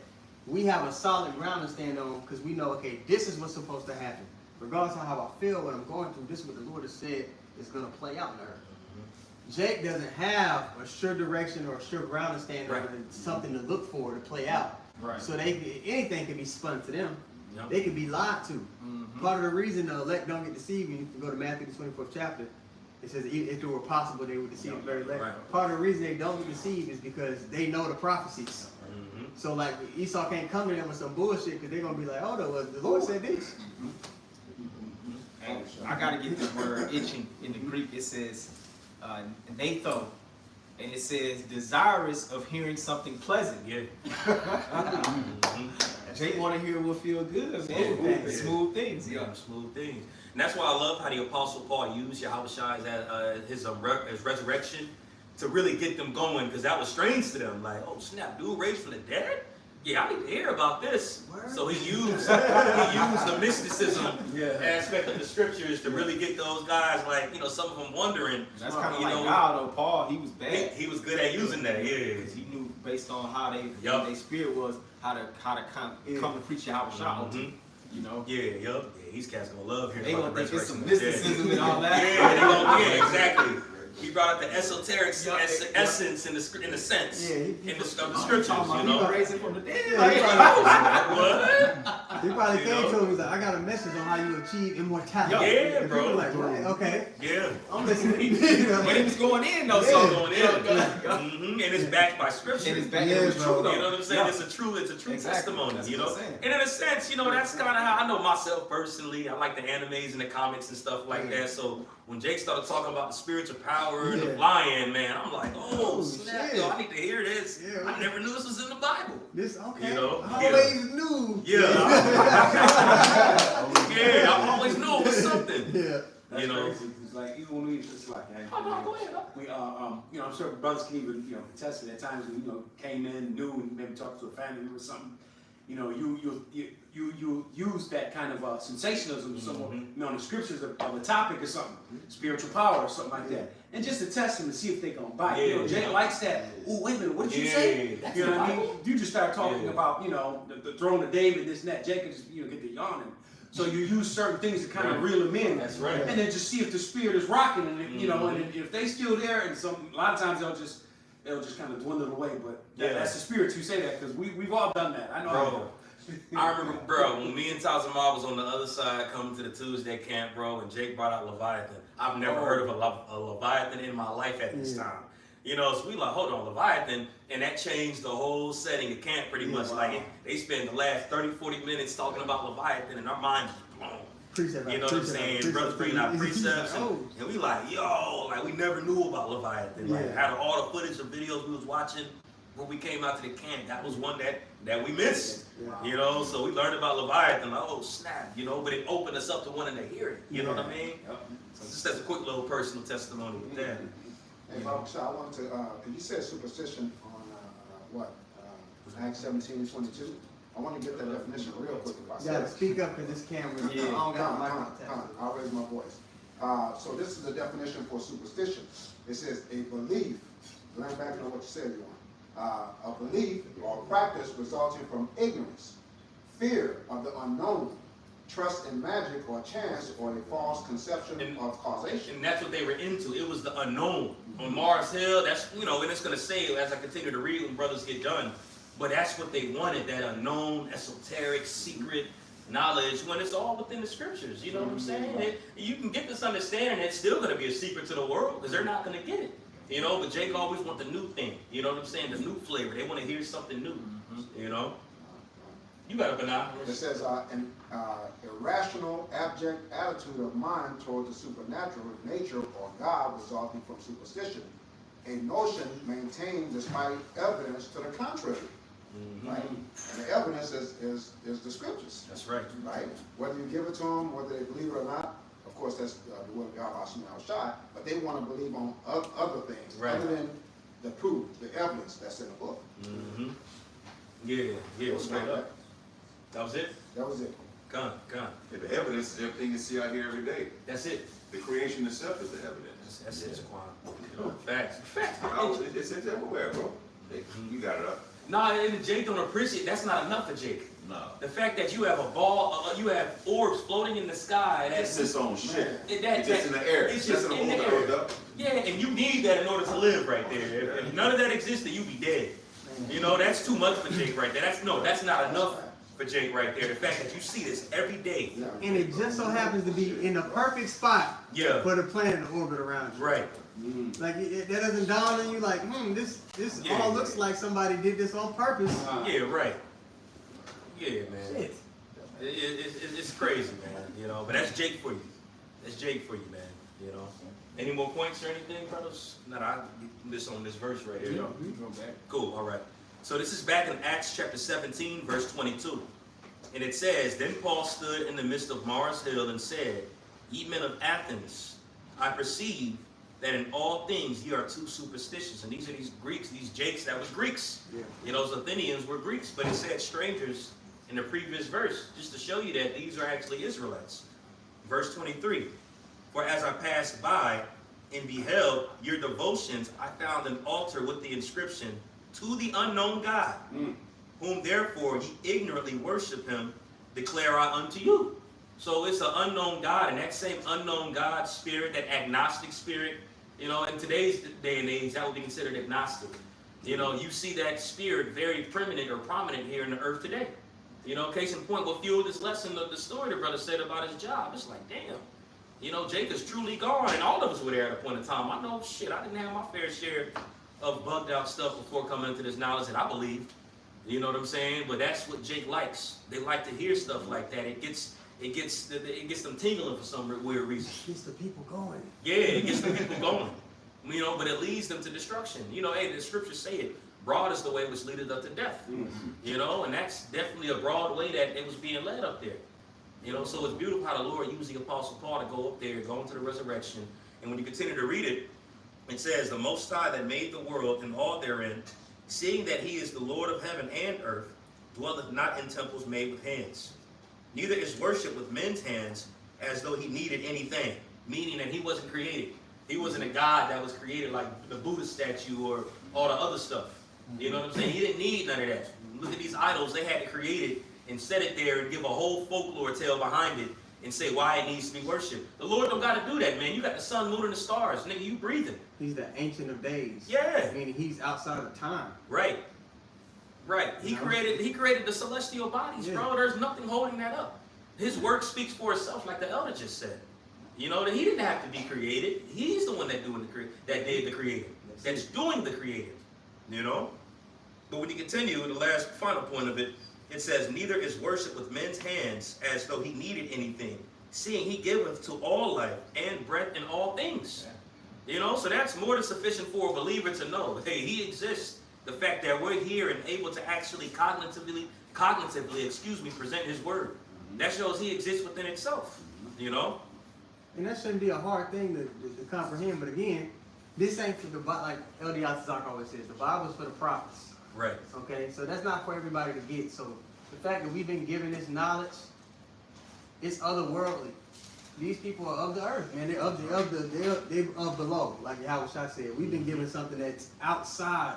we have a solid ground to stand on because we know, okay, this is what's supposed to happen. Regardless of how I feel, what I'm going through, this is what the Lord has said is going to play out in the earth. Jake doesn't have a sure direction or a sure ground to stand on and something to look for to play out. Right. So anything can be spun to them. Yep. They can be lied to. Part of the reason the elect don't get deceived, you can go to Matthew the 24th chapter, it says if it were possible they would deceive the very elect. Right. Part of the reason they don't get deceived is because they know the prophecies. So like Esau can't come to them with some bullshit because they're going to be like, oh no, the Lord said this. And I gotta get this word itching in the Greek. It says natho, and it says desirous of hearing something pleasant. Yeah. Jake want to hear what feel good, man. Smooth things. Yeah, smooth things. And that's why I love how the Apostle Paul used Yahushua his resurrection to really get them going, because that was strange to them. Like, oh snap, dude raised from the dead? Yeah, I need to hear about this. So he used the mysticism aspect of the scriptures to really get those guys, like, you know, some of them wondering. That's kind of you like know, God, though. Paul, he was bad. He was good at using that, yeah. Because he knew based on how Yup. their spirit was, how to come to preach Yahushua. You know. Yeah, these cats gonna love hearing They about gonna the think it's some resurrection. mysticism and all that. Yeah, they gonna, yeah, exactly. He brought out the esoteric essence in the sense in the scriptures, you know. Raising from the dead. What? He probably came to him and was like, I got a message on how you achieve immortality. Yeah, And bro. people like, right, okay. Yeah. I'm listening. You know? But he was going in though, So so going in, and it's backed by scripture. and it's back. Yeah, It was bro. true You though. know what I'm saying? Yeah. It's a true Exactly. testimony, That's you what know? I'm saying. And in a sense, you know, that's kind of how I know myself personally. I like the animes and the comics and stuff like that. So when Jake started talking about the spiritual power and the flying, man, I'm like, oh, snap, shit. yo, I need to hear this. Yeah, I never knew this was in the Bible. This, okay. You know? I always knew. Yeah, I always knew it was something. Yeah. That's You know? crazy. It's like even when we just like, hey, Oh, no, go ahead. we you know, I'm sure brothers can even contest it at times when came in new and maybe talked to a family member or something. You know, you use that kind of sensationalism or something, on the scriptures of a topic or something, spiritual power or something like that, and just to test them to see if they gonna bite. Yeah. Jake likes that. Oh, wait a minute, what did you say? That's You know the what I mean? Bible. You just start talking about the throne of David, this and that. Jake can just get the yawning. So you use certain things to kind of reel them in. That's right. And then just see if the spirit is rocking, and and if they still there, and a lot of times they'll just kind of dwindle away. But that's the spirit who say that, because we've all done that. I know. Bro, I remember, bro, when me and Tazama was on the other side coming to the Tuesday camp, bro, and Jake brought out Leviathan. I've never heard of a Leviathan in my life at this time. You know, so we like, hold on, Leviathan, and that changed the whole setting of camp pretty much. Like, they spend the last 30, 40 minutes talking about Leviathan, and our minds just blown. Precept, You know what I'm saying? Brothers bringing out precepts, and we like, yo, like we never knew about Leviathan. Like, out of all the footage of videos we was watching when we came out to the camp, that was one that we missed. You know, so we learned about Leviathan, like, oh snap, but it opened us up to wanting to hear it. You know what I mean? So just as a quick little personal testimony with that. Hey, folks, I wanted to, because you said superstition on Acts 17:22. I want to get that definition real quick if I You gotta said. speak up because this camera, I don't got my contact. I'll raise my voice. So this is the definition for superstition. It says a belief, going back to what you said, a belief or practice resulting from ignorance, fear of the unknown, trust in magic or chance, or a false conception of causation. And that's what they were into. It was the unknown. On Mars Hill, that's, and it's going to say as I continue to read when brothers get done, but that's what they wanted, that unknown, esoteric, secret knowledge, when it's all within the scriptures. You know what I'm saying? You can get this understanding, it's still going to be a secret to the world because they're not going to get it. But Jake always want the new thing. You know what I'm saying? The new flavor. They want to hear something new. You got a banana. It says an irrational, abject attitude of mind toward the supernatural nature or God resulting from superstition. A notion maintained despite evidence to the contrary. Right? And the evidence is the scriptures. That's right. Right? Whether you give it to them, whether they believe it or not, of course that's the word of God about shot, but they want to believe on other things other than the proof, the evidence that's in the book. Yeah, straight up. That was it? That was it. Gone. Yeah, the evidence is everything you see out here every day. That's it. The creation itself is the evidence. That's it, Quan. Facts. It's everywhere, bro. You got it up. Nah, and Jake don't appreciate. That's not enough for Jake. No. The fact that you have a ball, you have orbs floating in the sky. It's its own shit. It's just in the air. It's just in the air. Yeah, and you need that in order to live right there. If none of that existed, you'd be dead. That's too much for Jake right there. That's not enough for Jake right there. The fact that you see this every day. And it just so happens to be in the perfect spot for the planet to orbit around you. Right. Like that doesn't dawn on you like, this all looks like somebody did this on purpose. Yeah, right. Yeah, man. Shit. It's crazy, man. But that's Jake for you. That's Jake for you, man. Any more points or anything, brothers? Not I miss on this verse right here. Cool. All right. So this is back in Acts chapter 17, verse 22. And it says, Then Paul stood in the midst of Mars Hill and said, Ye men of Athens, I perceive that in all things ye are too superstitious. And these are these Greeks, these Jakes that was Greeks. Those Athenians were Greeks, but it said strangers in the previous verse, just to show you that these are actually Israelites. Verse 23, For as I passed by and beheld your devotions, I found an altar with the inscription, To the unknown God, whom therefore ye ignorantly worship him, declare I unto you. So it's an unknown God, and that same unknown God spirit, that agnostic spirit, in today's day and age, that would be considered agnostic. You see that spirit very prominent here in the earth today. Case in point, what fueled this lesson of the story the brother said about his job. It's like, damn, Jake is truly gone, and all of us were there at a point in time. I know, shit, I didn't have my fair share of bugged out stuff before coming into this knowledge that I believed. You know what I'm saying? But that's what Jake likes. They like to hear stuff like that. It gets them tingling for some weird reason. It gets the people going. Yeah, it gets the people going. But it leads them to destruction. Hey, the scriptures say it. Broad is the way which leadeth up to death. And that's definitely a broad way that it was being led up there. So it's beautiful how the Lord used the Apostle Paul to go up there, go into the resurrection. And when you continue to read it, it says, The Most High that made the world and all therein, seeing that he is the Lord of heaven and earth, dwelleth not in temples made with hands. Neither is worship with men's hands as though he needed anything. Meaning that he wasn't created. He wasn't a God that was created like the Buddha statue or all the other stuff. You know what I'm saying? He didn't need none of that. Look at these idols. They had to create it and set it there and give a whole folklore tale behind it and say why it needs to be worshipped. The Lord don't got to do that, man. You got the sun, moon, and the stars. Nigga, you breathing. He's the Ancient of Days. Yeah. Meaning he's outside of time. Right. He created the celestial bodies, bro. There's nothing holding that up. His work speaks for itself, like the elder just said. That he didn't have to be created. He's the one that did the creating. That's doing the creating. But when you continue, the last final point of it, it says, Neither is worship with men's hands as though he needed anything, seeing he giveth to all life and breath in all things. So that's more than sufficient for a believer to know. Hey, he exists. The fact that we're here and able to actually cognitively, present his word. That shows he exists within itself. And that shouldn't be a hard thing to comprehend. But again, this ain't for the like LD Azak always says. The Bible's for the prophets. Right. Okay, so that's not for everybody to get. So the fact that we've been given this knowledge, it's otherworldly. these people are of the earth, man. They're of below, like Yahweh Shai said. We've been given something that's outside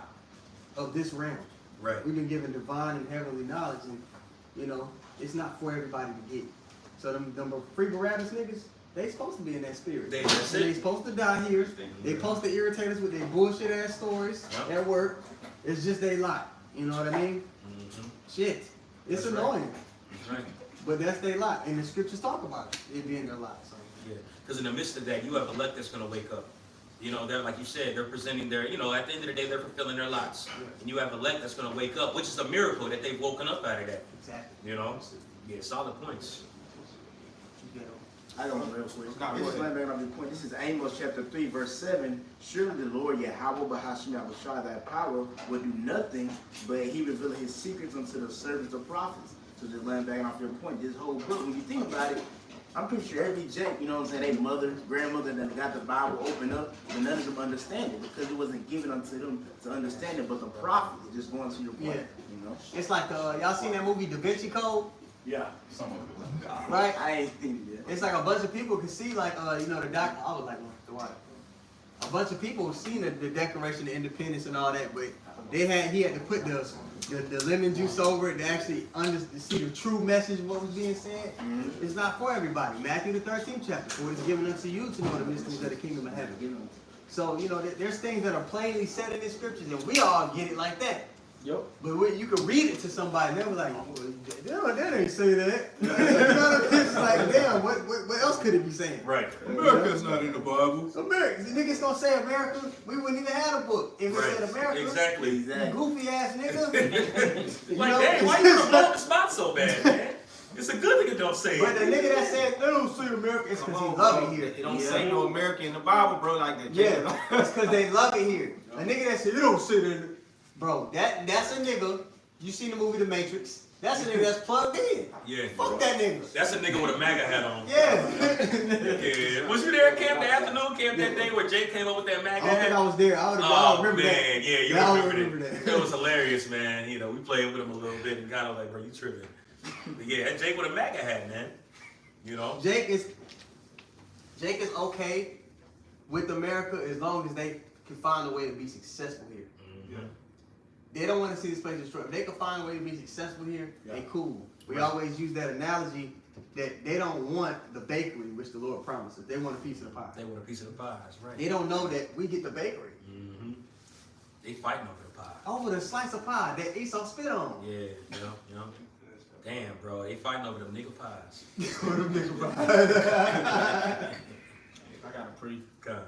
of this realm. Right. We've been given divine and heavenly knowledge, and you know, it's not for everybody to get. So them free Barabbas niggas, they supposed to be in that spirit. That's it. They supposed to die here. They supposed to irritate us with their bullshit ass stories at work. It's just they lie. You know what I mean? Mm-hmm. Shit. It's That's annoying. That's right. But that's their lot. And the scriptures talk about it being their lot. So. Yeah, because in the midst of that, you have elect that's going to wake up. You know, they're like you said, they're presenting their, you know, at the end of the day, they're fulfilling their lots. And you have elect that's going to wake up, which is a miracle that they've woken up out of that. Exactly. You know? Yeah, solid points. I got one real quick. Nah, This go is ahead. laying back on your point. This is Amos chapter 3, verse 7. Surely the Lord Yahweh Bahashim Yahushua, thy power, will do nothing, but he revealed his secrets unto the servants of prophets. So just laying back off your point, this whole book, when you think about it, I'm pretty sure every Jake, you know what I'm saying, they mother, grandmother that got the Bible open up, but none of them understand it because it wasn't given unto them to understand it, but the prophets, just going to your point, you know? It's like, y'all seen that movie Da Vinci Code? Yeah. Some of it. Right? I ain't thinking yet. It's like a bunch of people can see, like, you know, the doc. I was like, what? A bunch of people seen the Declaration of Independence and all that, but he had to put the lemon juice over it to actually see the true message of what was being said. It's not for everybody. Matthew the 13th chapter, for it is given unto you to know the mysteries of the kingdom of heaven. So, you know, there's things that are plainly said in the scriptures, and we all get it like that. Yep. But when you can read it to somebody, and they're like, well, that ain't say that. You know, it's like, damn, what else could it be saying? Right. America's not in the Bible. America. The niggas gonna say America, we wouldn't even have a book if it Right. said America. Exactly. You goofy ass nigga. You Like, know? dang, why you promote the spot so bad, man? It's a good thing it don't say But the it. nigga that said they don't say America, it's because Come he on, love bro. it here. It don't say no America in the Bible, bro, like that. Yeah, it's because they love it here. A nigga that said you don't say that, bro, that's a nigga. You seen the movie The Matrix? That's a nigga that's plugged in. Yeah. Fuck that nigga. That's a nigga with a MAGA hat on. Yeah. Yeah. Was you there at camp, the afternoon camp that day where Jay came up with that MAGA I don't think hat? I was there. I Oh remember man, that. yeah, you Yeah, I remember that. that. It was hilarious, man. You know, we played with him a little bit and got him like, bro, you tripping. But yeah, that Jake with a MAGA hat, man. You know? Jake is okay with America as long as they can find a way to be successful here. Mhm. They don't want to see this place destroyed. If they can find a way to be successful here, they cool. We always use that analogy that they don't want the bakery, which the Lord promises. They want a piece of the pie. They want a piece of the pies, right? They don't know that we get the bakery. Mm-hmm. They fighting over the pie. Over the slice of pie that Esau spit on. Yeah, you know. Damn, bro, they fighting over them nigga pies. I got a pretty. God.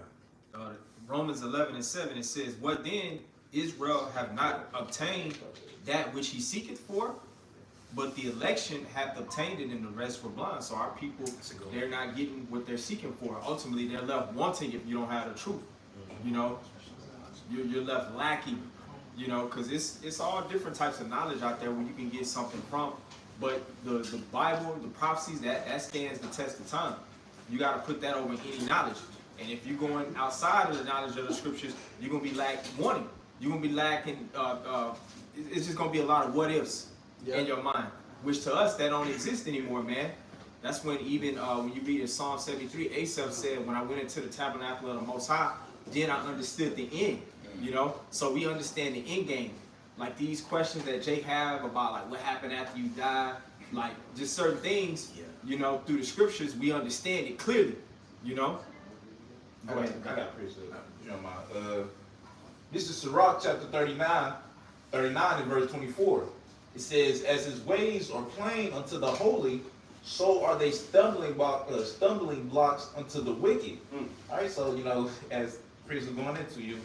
Romans 11:7, it says, what then Israel have not obtained that which he seeketh for, but the election hath obtained it, and the rest were blind. So our people, they're not getting what they're seeking for. Ultimately, they're left wanting if you don't have the truth. You know, you're left lacking. You know, because it's all different types of knowledge out there where you can get something from. But the Bible, the prophecies, that stands the test of time. You got to put that over any knowledge. And if you're going outside of the knowledge of the scriptures, you're going to be wanting. You're going to be lacking, it's just going to be a lot of what ifs in your mind. Which to us, that don't exist anymore, man. That's when even when you read in Psalm 73, Asaph said, when I went into the tabernacle of the Most High, then I understood the end. You know? So we understand the end game. Like these questions that Jake have about like what happened after you die, like just certain things, you know, through the scriptures, we understand it clearly, you know? I got a pretty sure. You know, this is Sirach chapter 39 and verse 24. It says, as his ways are plain unto the holy, so are they stumbling blocks unto the wicked. All right, so, you know, as priest was going into you,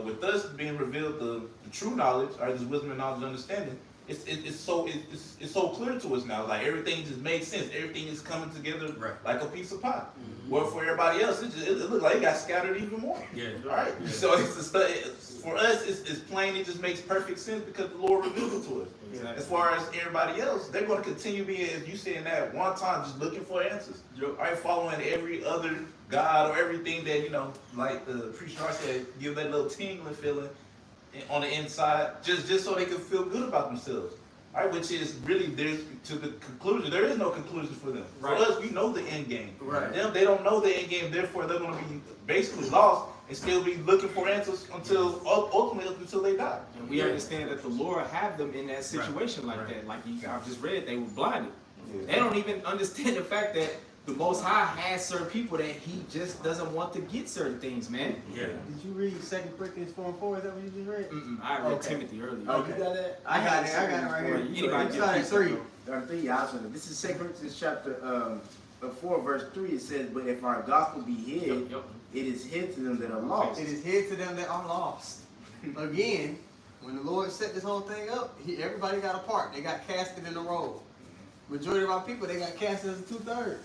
with us being revealed the true knowledge, or this wisdom and knowledge and understanding, it's so clear to us now. Like everything just makes sense. Everything is coming together like a piece of pie. Well, for everybody else, it looks like it got scattered even more. Yeah. All right. Yeah. So for us, it's plain. It just makes perfect sense because the Lord revealed it to us. Exactly. As far as everybody else, they're going to continue being, as you saying that one time, just looking for answers. All right, following every other God or everything that, you know, like the preacher said, give that little tingling feeling on the inside, just so they can feel good about themselves. right? Which is really there's to the conclusion. There is no conclusion for them. Right. For us, we know the end game. Right. Them, they don't know the end game. Therefore, they're going to be basically lost and still be looking for answers until ultimately until they die. And we understand that the Lord have them in that situation like that. Like I've just read, they were blinded. They don't even understand the fact that the Most High has certain people that He just doesn't want to get certain things, man. Yeah. Did you read 2 Corinthians 4:4? Is that what you just read? I read Okay. Timothy earlier. Oh, you got that? I got it right here. Anybody You started 3. Yeah, I was gonna. This is 2 Corinthians chapter 4, verse 3. It says, "But if our gospel be hid, Yep. it is hid to them that are lost." It is hid to them that are lost. Again, when the Lord set this whole thing up, everybody got a part. They got casted in a role. Majority of our people, they got casted as a 2/3.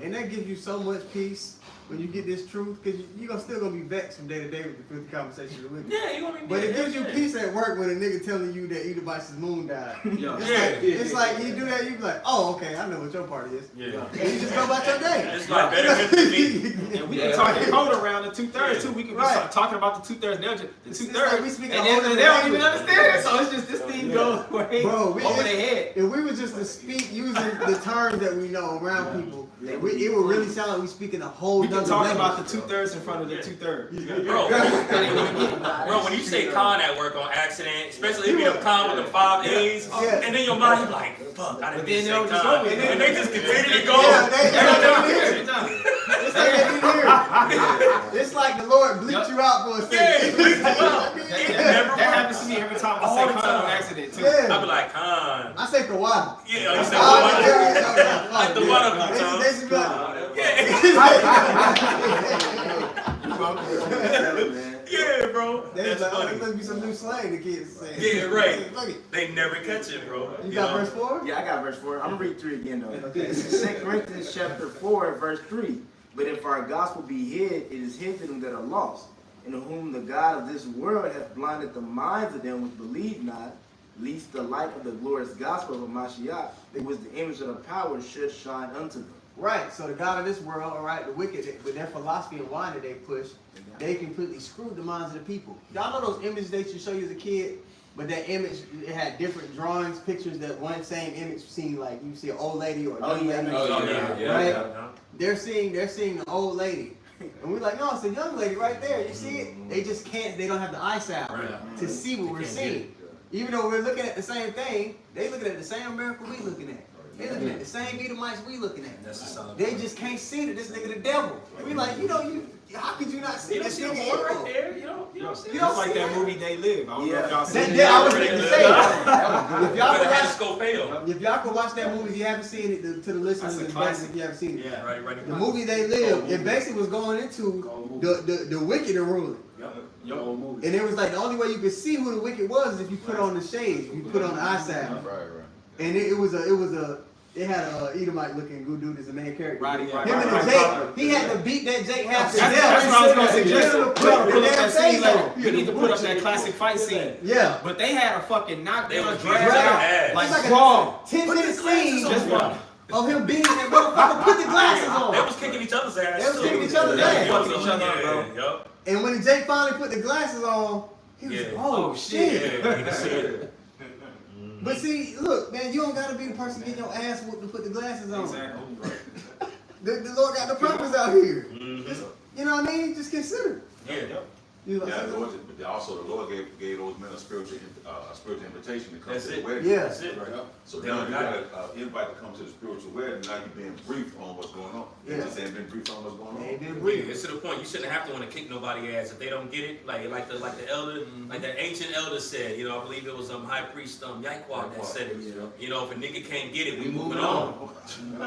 And that gives you so much peace when you get this truth, because you're still going to be vexed from day to day with the filthy conversation with you. Yeah, you gonna be. But it gives you peace at work when a nigga telling you that Edomites' moon died. Yeah. It's like you do that, you be like, oh, okay, I know what your part is. Yeah. And you just go about your day. It's like better than me. And we can talk in code around the 2/3 too. We can be Right. talking about the 2/3. They'll just the It's 2/3, like we speak and a they whole don't different even language. understand it. So it's just this thing goes way Bro, over their head. if we were just to speak using the terms that we know around people, it would really sound like we speaking a whole We can nother talk language. about the 2/3 in front of the 2/3. Bro, when you say con at work on accident, especially if you have con with the 5 A's, Yeah. and then your mind is like, fuck, I didn't But mean then to they'll say just con. go with it. And they just continue to go. Yeah, they- Every time. It's like they didn't hear it. It's like the Lord bleeped you out for a Yeah, second. it bleeps you out. That, It that, never that happens to me every time I All say the con time. on accident too. Yeah. I be like, con. I say Kawada. Yeah, you say Oh, what? yeah, Like the water few They times. should be like, Yeah, bro. That's there funny. must be some new slang the kids say. Yeah, right. Fuck it. They never catch it, bro. You got verse 4? Yeah, I got verse 4. I'm gonna read 3 again though. Okay. This is 2 Corinthians chapter 4, verse 3. "But if our gospel be hid, it is hid to them that are lost, in whom the God of this world hath blinded the minds of them which believe not, lest the light of the glorious gospel of Mashiach, which was the image of the power, should shine unto them." Right, so the God of this world, all right, the wicked, with their philosophy and wine that they push, they completely screwed the minds of the people. Y'all know those images they used to show you as a kid? But that image, it had different drawings, pictures, that one same image seen, like you see an old lady or a young lady. Right? They're seeing the old lady. And we're like, no, it's a young lady right there. You see it? They just can't, they don't have the eyesight to see what we're seeing. Even though we're looking at the same thing, they looking at the same miracle we looking at. They looking at the same Edomites we looking at. That's a solid They point. just can't see that this nigga the devil. We like, how could you not see You don't this see the nigga boy evil? right there. You don't see You Just don't like see that it? movie They Live. I don't know if y'all seen That, it. I was going to say, if y'all Better could have watch, to scope fail. if y'all could watch that movie, if you haven't seen it, to the listeners, That's a it's better classic. if you haven't seen it. Yeah. Right. The movie They Live, it basically was going into the wicked and ruling. Yo, And it was like the only way you could see who the wicked was is if you put on the shades, you put on the eyesight. Right. And it had a Edomite looking good dude as the main character. Right. Him and the Jake, he had to beat that Jake half to That's death. what I was gonna suggest. Yeah, Pull up the that damn scene shades later. on. We need to put up that classic fight scene. Yeah. But they had a fucking They knockdown, was drag dragging out, ass. like It's like a brawl. 10-minute scene Just one. of him beating that motherfucker. Put the glasses on. They was kicking each other's ass. They was too. kicking each other's They was ass. fucking Each other up, bro. Yeah, yup. And when Jake finally put the glasses on, he was Yeah. oh shit. Yeah, you can see it. But see, look, man, you don't gotta be the person getting your ass whooped to put the glasses on. Exactly. The Lord got the prophets out here. Mhm. Just, you know what I mean? Just consider. Yeah. You know what Yeah, I'm the saying? Lord, but also the Lord gave those men a spiritual invitation to come That's to it. the wedding. Yeah. That's it. So They now don't you got got an invite to come to the spiritual wedding. Now you're being briefed on what's going on. You Yeah. just ain't been briefed on what's going They on. ain't been Yeah, brief. it's to the point you shouldn't have to want to kick nobody ass if they don't get it. Like the elder, like that ancient elder said. You know, I believe it was High Priest Yaikwad that said it. You know, if a nigga can't get it, we moving on.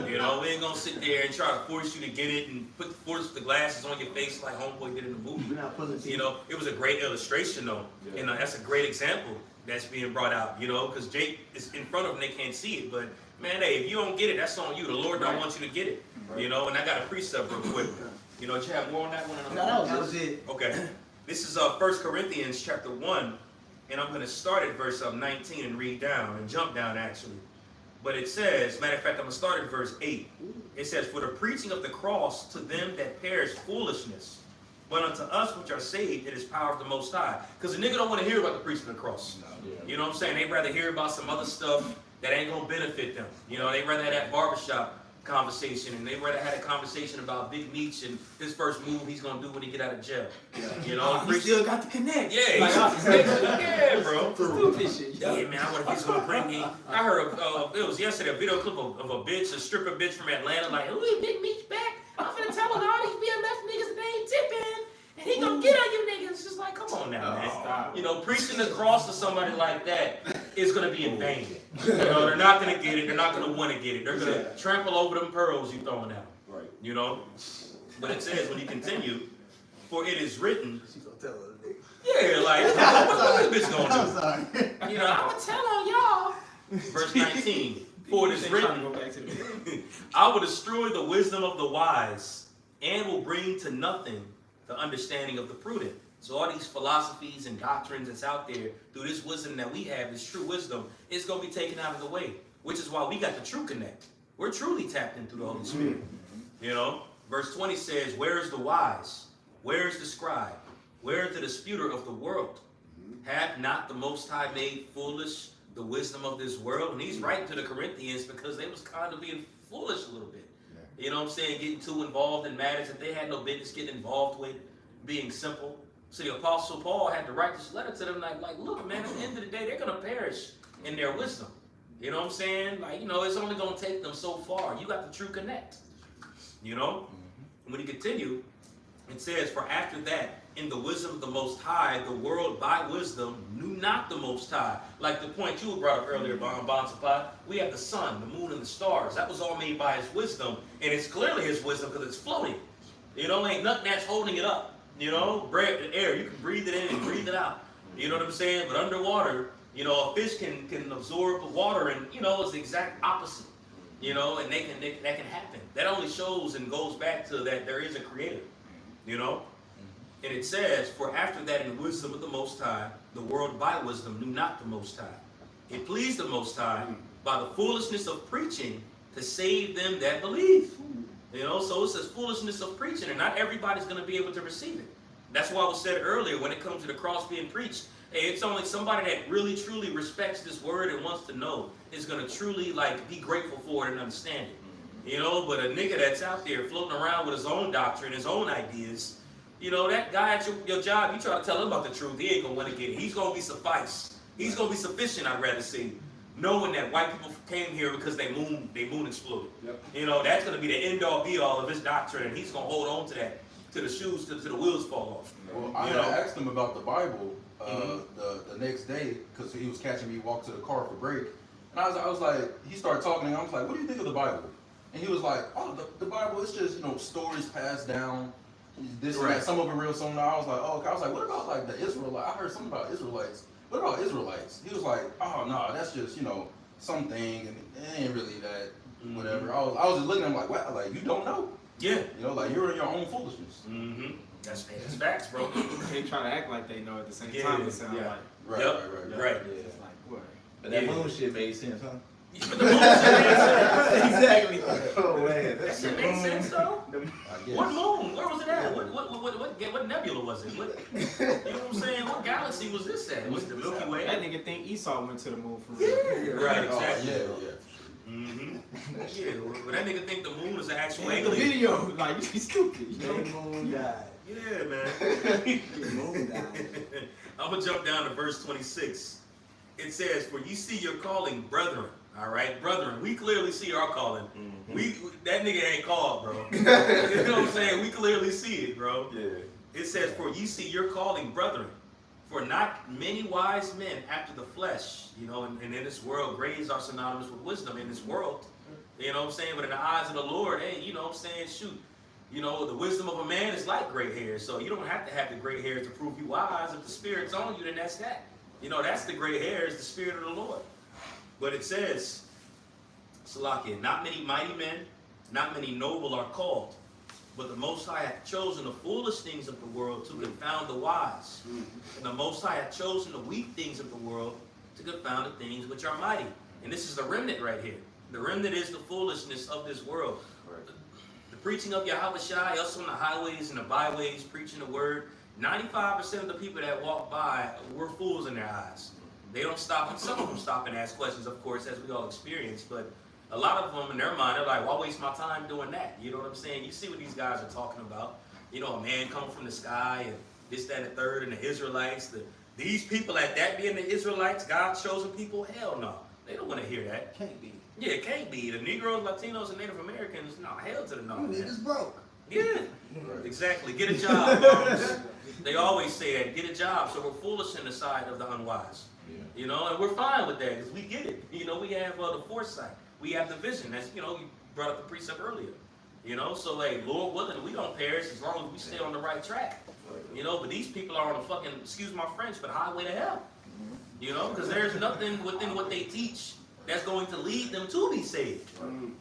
You know, we ain't gonna sit there and try to force you to get it and force the glasses on your face like Homeboy did in the movie. We're not pulling teeth. You know, it was a great illustration though, and that's a great example that's being brought out. You know, because Jake is in front of them, they can't see it, but man, hey, if you don't get it, that's on you. The Lord don't want you to get it. You know, and I got a precept real quick. You know, did you have more on that one? That was it. Okay. This is 1 Corinthians chapter 1, and I'm going to start at verse 19 and read down, and jump down actually. But it says, matter of fact, I'm going to start at verse 8. It says, "For the preaching of the cross to them that perish foolishness, But unto us which are saved, it is power of the Most High. Because the nigga don't want to hear about the preaching of the cross. You know what I'm saying? They'd rather hear about some other stuff that ain't going to benefit them. You know, they'd rather have that barbershop conversation, and they'd rather have a conversation about Big Meech and his first move he's going to do when he get out of jail. You know? He still got the connect. Yeah, yeah, bro. Stupid shit. Yeah, man, I wonder if he's gonna bring me. I heard it was yesterday a video clip of a bitch, a stripper bitch from Atlanta, like, "Ooh, Big Meech back. I'm finna tell all these BMF niggas that they ain't tipping, and he gonna get on you niggas." It's just like, come on now, man. Stop. You know, preaching the cross to somebody like that is gonna be in vain. You know, they're not gonna get it. They're not gonna want to get it. They're gonna trample over them pearls you throwing out. Right. You know, but it says when you continue, for it is written. She's gonna tell her nigga. Yeah, like, what this bitch gonna do? I'm sorry. You know, I'm gonna tell on y'all. Verse 19. For it is written, Go back to the I will destroy the wisdom of the wise and will bring to nothing the understanding of the prudent. So all these philosophies and doctrines that's out there, through this wisdom that we have, this true wisdom, it's going to be taken out of the way. Which is why we got the true connect. We're truly tapped into the Holy Spirit. You know? Verse 20 says, where is the wise? Where is the scribe? Where is the disputer of the world? Hath not the Most High made foolish the wisdom of this world? And he's writing to the Corinthians because they was kind of being foolish a little bit. You know what I'm saying? Getting too involved in matters that they had no business getting involved with, being simple. So the Apostle Paul had to write this letter to them like, look, man, at the end of the day, they're going to perish in their wisdom. You know what I'm saying? Like, you know, it's only going to take them so far. You got the true connect. You know? When you continue, it says, for after that, in the wisdom of the Most High, the world by wisdom knew not the Most High. Like the point you brought up earlier, Bon Supply, we have the sun, the moon, and the stars. That was all made by his wisdom, and it's clearly his wisdom because it's floating. You know, ain't nothing that's holding it up. You know, breath and air, you can breathe it in and breathe it out. You know what I'm saying? But underwater, you know, a fish can absorb the water, and you know, it's the exact opposite. You know, and that can happen. That only shows and goes back to that there is a creator. You know? And it says, for after that in the wisdom of the Most High, the world by wisdom knew not the Most High. It pleased the Most High by the foolishness of preaching to save them that believe. You know, so it says foolishness of preaching, and not everybody's going to be able to receive it. That's why it was said earlier when it comes to the cross being preached, hey, it's only somebody that really truly respects this word and wants to know is going to truly like be grateful for it and understand it. You know, but a nigga that's out there floating around with his own doctrine, his own ideas, you know, that guy at your job, you try to tell him about the truth, he ain't going to want to get it. He's going to be suffice. He's going to be sufficient, I'd rather say, knowing that white people came here because they moon exploded. Yep. You know, that's going to be the end-all, be-all of his doctrine, and he's going to hold on to that, to the shoes, to the wheels fall off. Well, I had asked him about the Bible the next day because he was catching me walk to the car for break. And I was like, he started talking, and I was like, what do you think of the Bible? And he was like, oh, the Bible, it's just, you know, stories passed down. This and that, some of it real, some not. I was like, oh, okay. I was like, what about like the Israelites? I heard something about Israelites. What about Israelites? He was like, oh no, that's just, you know, something, and it ain't really that, whatever. I was just looking at him like, wow, like you don't know. Yeah. You know, like you're in your own foolishness. That's facts, bro. They trying to act like they know at the same time. It sounds like Right. it's like what? But that moon shit made sense, huh? But the moon shit made sense. Exactly. Oh man, That shit made sense though. I guess. What moon? Where was it at? What nebula was it? You know what I'm saying? What galaxy was this at? Was it the Milky Way? That nigga think Esau went to the moon for real. Right, Oh, exactly. yeah. Yeah, but that nigga think the moon is an actual The alien. video, like you stupid. You know? The moon died. Yeah, man. The moon died. I'm gonna jump down to verse 26. It says, "For you see your calling, brethren." All right, brethren. We clearly see our calling. That nigga ain't called, bro. You know what I'm saying? We clearly see it, bro. Yeah. It says, "For you see your calling, brethren. For not many wise men after the flesh." You know, and in this world, grades are synonymous with wisdom in this world. You know what I'm saying? But in the eyes of the Lord, hey, you know what I'm saying? Shoot. You know, the wisdom of a man is like gray hair. So you don't have to have the gray hair to prove you wise. If the Spirit's on you, then that's that. You know, that's the gray hair, is the Spirit of the Lord. But it says, Salakia, not many mighty men, not many noble are called. But the Most High hath chosen the foolish things of the world to confound the wise. And the Most High hath chosen the weak things of the world to confound the things which are mighty. And this is the remnant right here. The remnant is the foolishness of this world. The preaching of Yahweh Shai, us on the highways and the byways, preaching the word, 95% of the people that walk by were fools in their eyes. They don't stop, and some of them stop and ask questions, of course, as we all experience, but a lot of them in their mind, they're like, why waste my time doing that? You know what I'm saying? You see what these guys are talking about. You know, a man come from the sky, and this, that, and the third, and the Israelites. These people at that being the Israelites, God's chosen people, hell no. They don't want to hear that. Can't be. Yeah, it can't be. The Negroes, Latinos, and Native Americans, no, hell to the no. You niggas broke. Yeah, exactly. Get a job, moms. They always say that, get a job. So we're foolish in the side of the unwise. You know, and we're fine with that because we get it. You know, we have the foresight. We have the vision. As, you know, you brought up the precept earlier. You know, so like, Lord willing, we don't perish as long as we stay on the right track. You know, but these people are on a fucking, excuse my French, but highway to hell. You know, because there's nothing within what they teach that's going to lead them to be saved.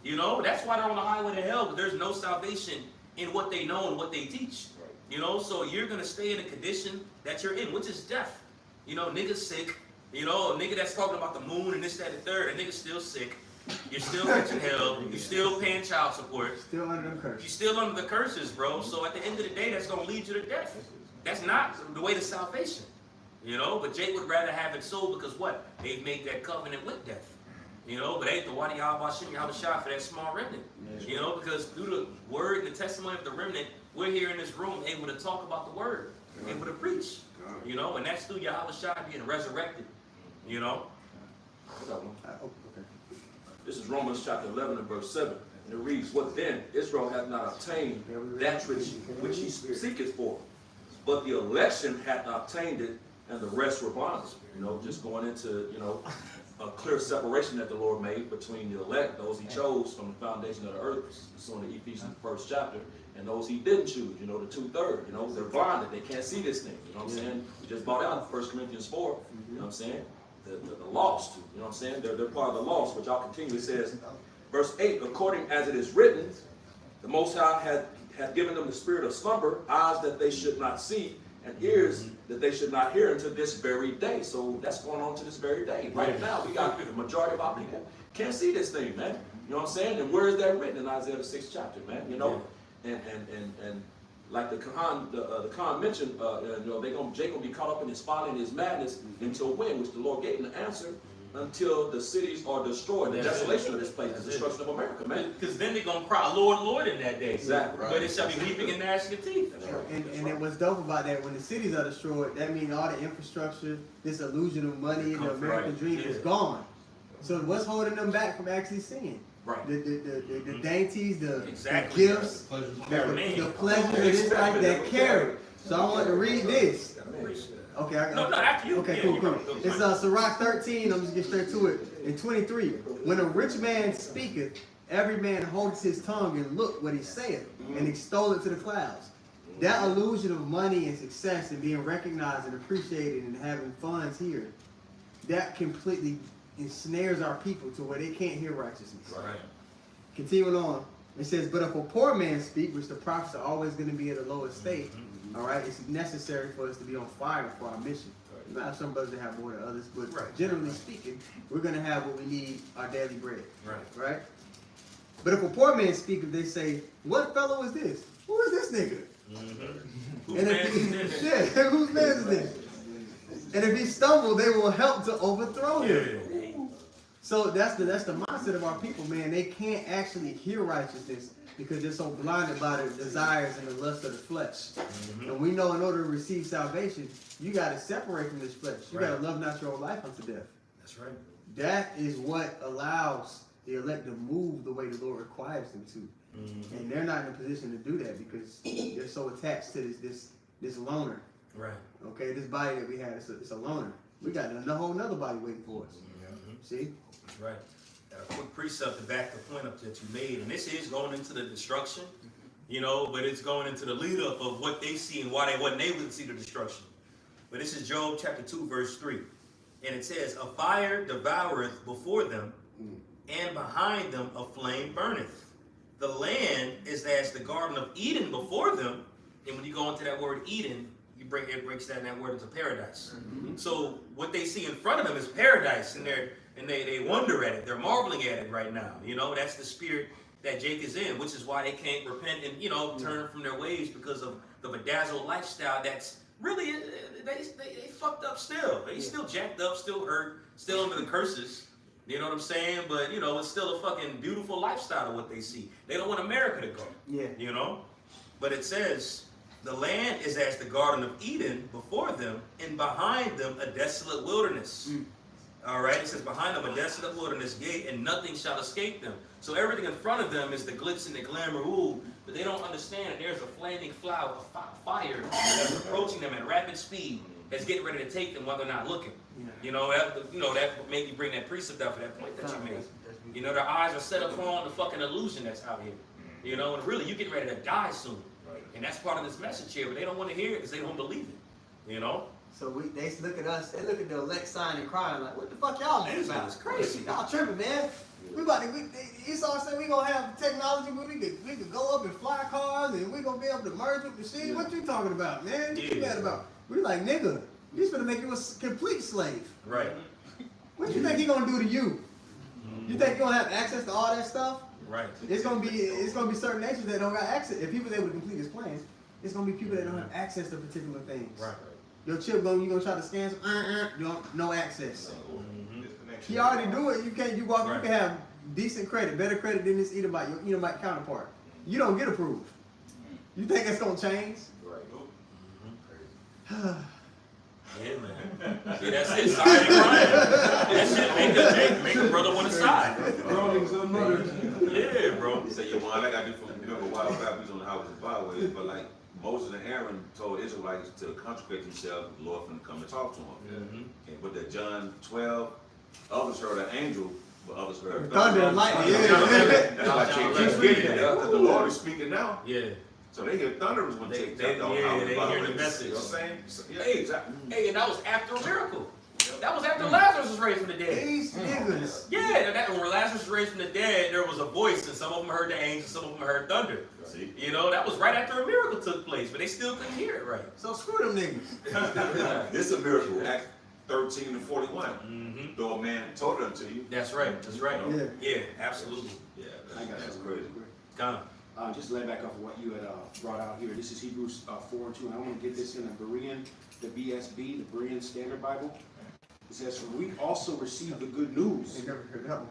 You know, that's why they're on the highway to hell, but there's no salvation in what they know and what they teach. You know, so you're going to stay in a condition that you're in, which is death. You know, niggas sick. You know, a nigga that's talking about the moon and this, that, and the third, a nigga's still sick. You're still catching hell. You're still paying child support. Still under them curses. You're still under the curses, bro. So at the end of the day, that's going to lead you to death. That's not the way to salvation. You know, but Jake would rather have it so because what? They've made that covenant with death. You know, but ain't the Wadi Yahweh Shai for that small remnant. You know, because through the word and the testimony of the remnant, we're here in this room able to talk about the word, able to preach. You know, and that's through Yahweh Shai being resurrected. You know? I got one. Okay. This is Romans chapter 11 and verse 7. And it reads, what then? Israel hath not obtained that which he seeketh for. But the election hath obtained it, and the rest were bonds. You know, just going into, you know, a clear separation that the Lord made between the elect, those he chose from the foundation of the earth, so in the Ephesians 1st chapter, and those he didn't choose, you know, the 2/3, you know, they're blinded, they can't see this thing, you know what I'm saying? We just brought out 1 Corinthians 4, you know what I'm saying? The lost, you know what I'm saying? They're part of the lost, which y'all continually says, verse 8, according as it is written, the Most High had given them the spirit of slumber, eyes that they should not see, and ears that they should not hear until this very day. So that's going on to this very day. Right now, we got the majority of our people can't see this thing, man. You know what I'm saying? And where is that written? In Isaiah the 6th chapter, man. You know, and like the Khan mentioned, you know, Jake gonna be caught up in his folly and his madness until when? Which the Lord gave him the answer. Until the cities are destroyed, the desolation of this place, the destruction of America, man. Because then they're going to cry, Lord, Lord, in that day. Exactly. But it shall be weeping and gnashing of teeth. And then what's dope about that, when the cities are destroyed, that means all the infrastructure, this illusion of money and the American dream is gone. So what's holding them back from actually seeing? Right. The dainties, the Exactly. gifts, the pleasures of this life that carry. So I want to read this. Okay, No, after you. Okay, Yeah, cool. you go. It's Sirach 13, I'm just get straight to it. In 23, when a rich man speaketh, every man holds his tongue and look what he saith, and extol it to the clouds. That illusion of money and success and being recognized and appreciated and having funds here, that completely ensnares our people to where they can't hear righteousness. Right. Continuing on, it says, but if a poor man speak, which the prophets are always going to be at a lower state, all right, it's necessary for us to be on fire for our mission. You might have some brothers that have more than others, but generally speaking, we're going to have what we need, our daily bread. Right? But if a poor man speak, if they say, what fellow is this? Who is this nigga? Whose man is this? Yeah, whose man is this? And if he stumble, they will help to overthrow him. So that's the mindset of our people, man. They can't actually hear righteousness because they're so blinded by the desires and the lust of the flesh. And we know in order to receive salvation, you got to separate from this flesh. You got to love not your own life unto death. That's right. That is what allows the elect to move the way the Lord requires them to. And they're not in a position to do that because they're so attached to this loner. Right. Okay, this body that we have, it's a loner. We got a whole nother body waiting for us. See? That's right. A quick precept to back the point up that you made, and this is going into the destruction, you know, but it's going into the lead up of what they see and why they wasn't able to see the destruction. But this is Job chapter 2, verse 3. And it says, a fire devoureth before them, and behind them a flame burneth. The land is as the Garden of Eden before them. And when you go into that word Eden, it breaks down that word into paradise. So what they see in front of them is paradise, and they wonder at it. They're marveling at it right now. You know, that's the spirit that Jake is in, which is why they can't repent and, turn from their ways because of the bedazzled lifestyle that's really, they fucked up still. They still jacked up, still hurt, still under the curses. You know what I'm saying? But, it's still a fucking beautiful lifestyle of what they see. They don't want America to go. Yeah. But it says, the land is as the Garden of Eden before them, and behind them a desolate wilderness. All right? It says, behind them a desolate wilderness gate, and nothing shall escape them. So everything in front of them is the glitz and the glamour, but they don't understand that there's a flaming fire that's approaching them at rapid speed, that's getting ready to take them while they're not looking. That made me bring that precept up for that point that you made. Their eyes are set upon the fucking illusion that's out here. And really, you're getting ready to die soon. And that's part of this message here, but they don't want to hear it because they don't believe it. So they look at us, they look at the elect sign and crying like, what the fuck y'all niggas about? It's crazy. Y'all tripping, man. Esau said we gonna have technology where we could go up and fly cars and we gonna be able to merge with the city. What you talking about, man? What you mad about? We like, nigga, he's gonna make you a complete slave. Right. What you think he gonna do to you? You think you gonna have access to all that stuff? Right. It's gonna be certain nations that don't got access. If he was able to complete his plans, it's gonna be people that don't have access to particular things. Right. Your chip you gonna try to scan some, no access. He already do it. You can have decent credit, better credit than this Edomite, your Edomite counterpart. You don't get approved. You think it's gonna change? Yeah, man. See, that's it. Sorry, Brian. That shit make a brother want to side. Yeah, bro. Say, I got this from, remember a while back, we was on the House of Byways, but like, Moses and Aaron told Israelites to consecrate themselves, the Lord from come and talk to them. And with that John 12, others heard an angel, but others heard thunder and lightning. Because the Lord is speaking now. Yeah. So they hear thunders when they they hear the message. You know what I'm saying? Yeah, exactly. Hey, and that was after a miracle. That was after Lazarus was raised from the dead. These niggas. Yeah, when Lazarus was raised from the dead, there was a voice, and some of them heard the angel, some of them heard thunder. See? That was right after a miracle took place, but they still couldn't hear it right. So screw them niggas. This is a miracle. Act 13 and 41. Though a man told it unto you. That's right. That's right. Yeah, absolutely. Yeah, I got that's you. crazy. Come. Just to lay back off of what you had brought out here. This is Hebrews 4 and 2, and I want to get this in a Berean, the BSB, the Berean Standard Bible. It says, "For we also received the good news." You never heard that one.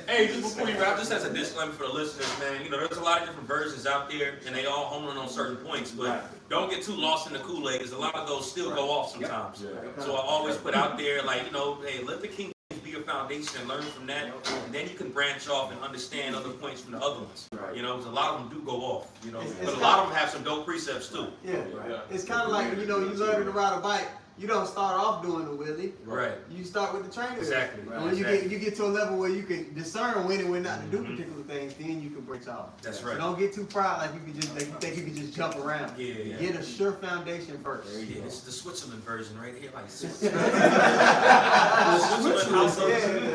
Hey, just before you wrap, just as a disclaimer for the listeners, man, there's a lot of different versions out there, and they all hone in on certain points, but don't get too lost in the Kool-Aid, because a lot of those still go off sometimes. So I always put out there, like, hey, let the king be your foundation and learn from that, and then you can branch off and understand other points from the other ones. Because a lot of them do go off, but a lot of them have some dope precepts too. Yeah. It's kind of like, you learning to ride a bike. You don't start off doing the wheelie. Right. You start with the training. Exactly. And when you get to a level where you can discern when and when not to do particular things, then you can branch off. That's right. So don't get too proud like you think you can just jump around. Yeah. Get a sure foundation first. Yeah, this is the Switzerland version right here, like Switzerland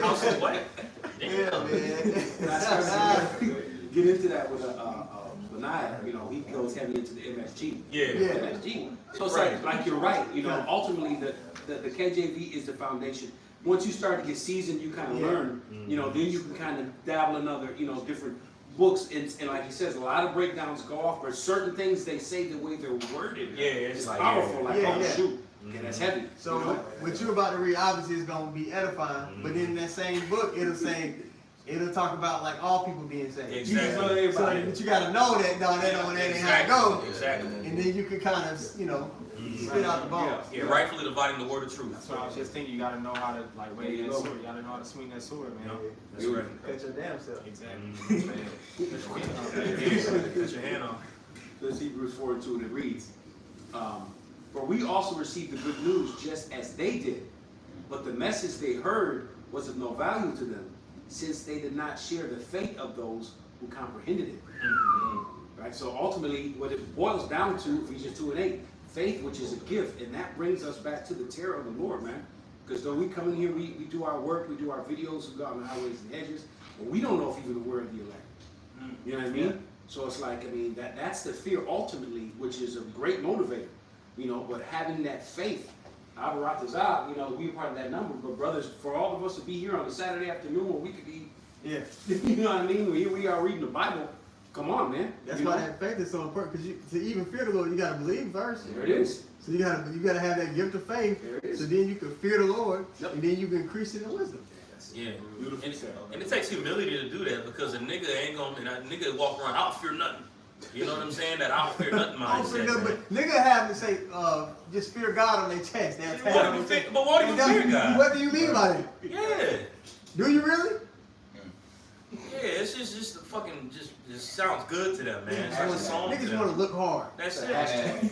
house of what? Yeah, man. Get into that with Benaiah, he goes heavy into the MSG. Yeah. MSG. So it's like you're right, ultimately the KJV is the foundation. Once you start to get seasoned, you kind of learn, then you can kind of dabble in other, different books, and like he says, a lot of breakdowns go off, but certain things they say the way they're worded, it's like, powerful, shoot. Okay, that's heavy. So what you're about to read obviously is going to be edifying, but in that same book, it'll talk about like all people being saved. Exactly. But you got to know that, that ain't how it goes. Exactly. And then you can kind of, spit out the bones. Yeah, rightfully dividing the word of truth. That's what I was just thinking. You got to know how to wave that sword. You got to know how to swing that sword, man. That's right. Cut your damn self. Exactly. Put your hand on. This is Hebrews 4 and 2, and it reads, "For we also received the good news just as they did, but the message they heard was of no value to them, since they did not share the faith of those who comprehended it." Right? So ultimately, what it boils down to, Ephesians 2 and 8, faith, which is a gift, and that brings us back to the terror of the Lord, man. Because though we come in here, we do our work, we do our videos, we go out on the highways and hedges, but we don't know if even we're the elect. You know what I mean? So it's like, that's the fear ultimately, which is a great motivator, but having that faith, Abaratazah, you know, we part of that number, but brothers, for all of us to be here on a Saturday afternoon where we could be, Yeah. you know what I mean? Here we are reading the Bible. Come on, man. That's You why know? that faith is so important. Because to even fear the Lord, you gotta believe first. There it is. So you gotta have that gift of faith. There it is. So then you can fear the Lord, Yep. and then you can increase it in wisdom. Yeah. Beautiful. And it takes humility to do that because a nigga ain't gonna, and a nigga walk around, I don't fear nothing. You know what I'm saying? That I don't fear nothing I don't fear mindset. nothing, Man. but nigga have to say, just fear God on their chest. They attack What on do you their fear? But what do you chest. fear God? What do you mean by that? Yeah. Do you really? Yeah, it's just fucking just sounds good to them, man. It's just a song to Niggas them. want to look hard. That's On it. that,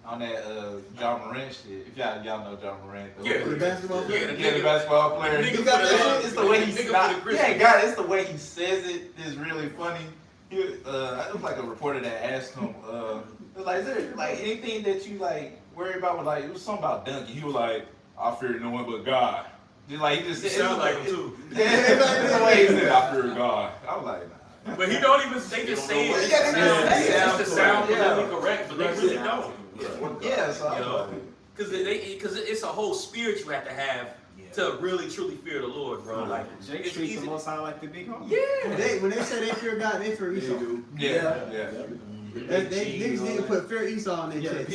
on that John Moran shit. If y'all know John Moran. Yeah. The basketball player. Yeah, The basketball player. Nigga You got for the- that shit? It's the way he nigga not, for the Grizzlies. yeah, God, it's the way he says it is really funny. He, it was like a reporter that asked him, it was like, is there like anything that you like worry about? With, like, it was something about dunking. He was like, I fear no one but God. Just like he just You said, sound like him too. yeah, it's the way he said, I fear God. I was like, nah. But he don't even. They just say it. It's Yeah, they just to just sound say it. politically correct, but they really don't. Yeah, so I You was know, like, because it's a whole spirit you have to have to really truly fear the Lord, bro. Like Jake it's treats the easy. Most High like the big homie. Yeah. When they say they fear God, they fear Esau. yeah. Niggas need to put fear Esau on their chest.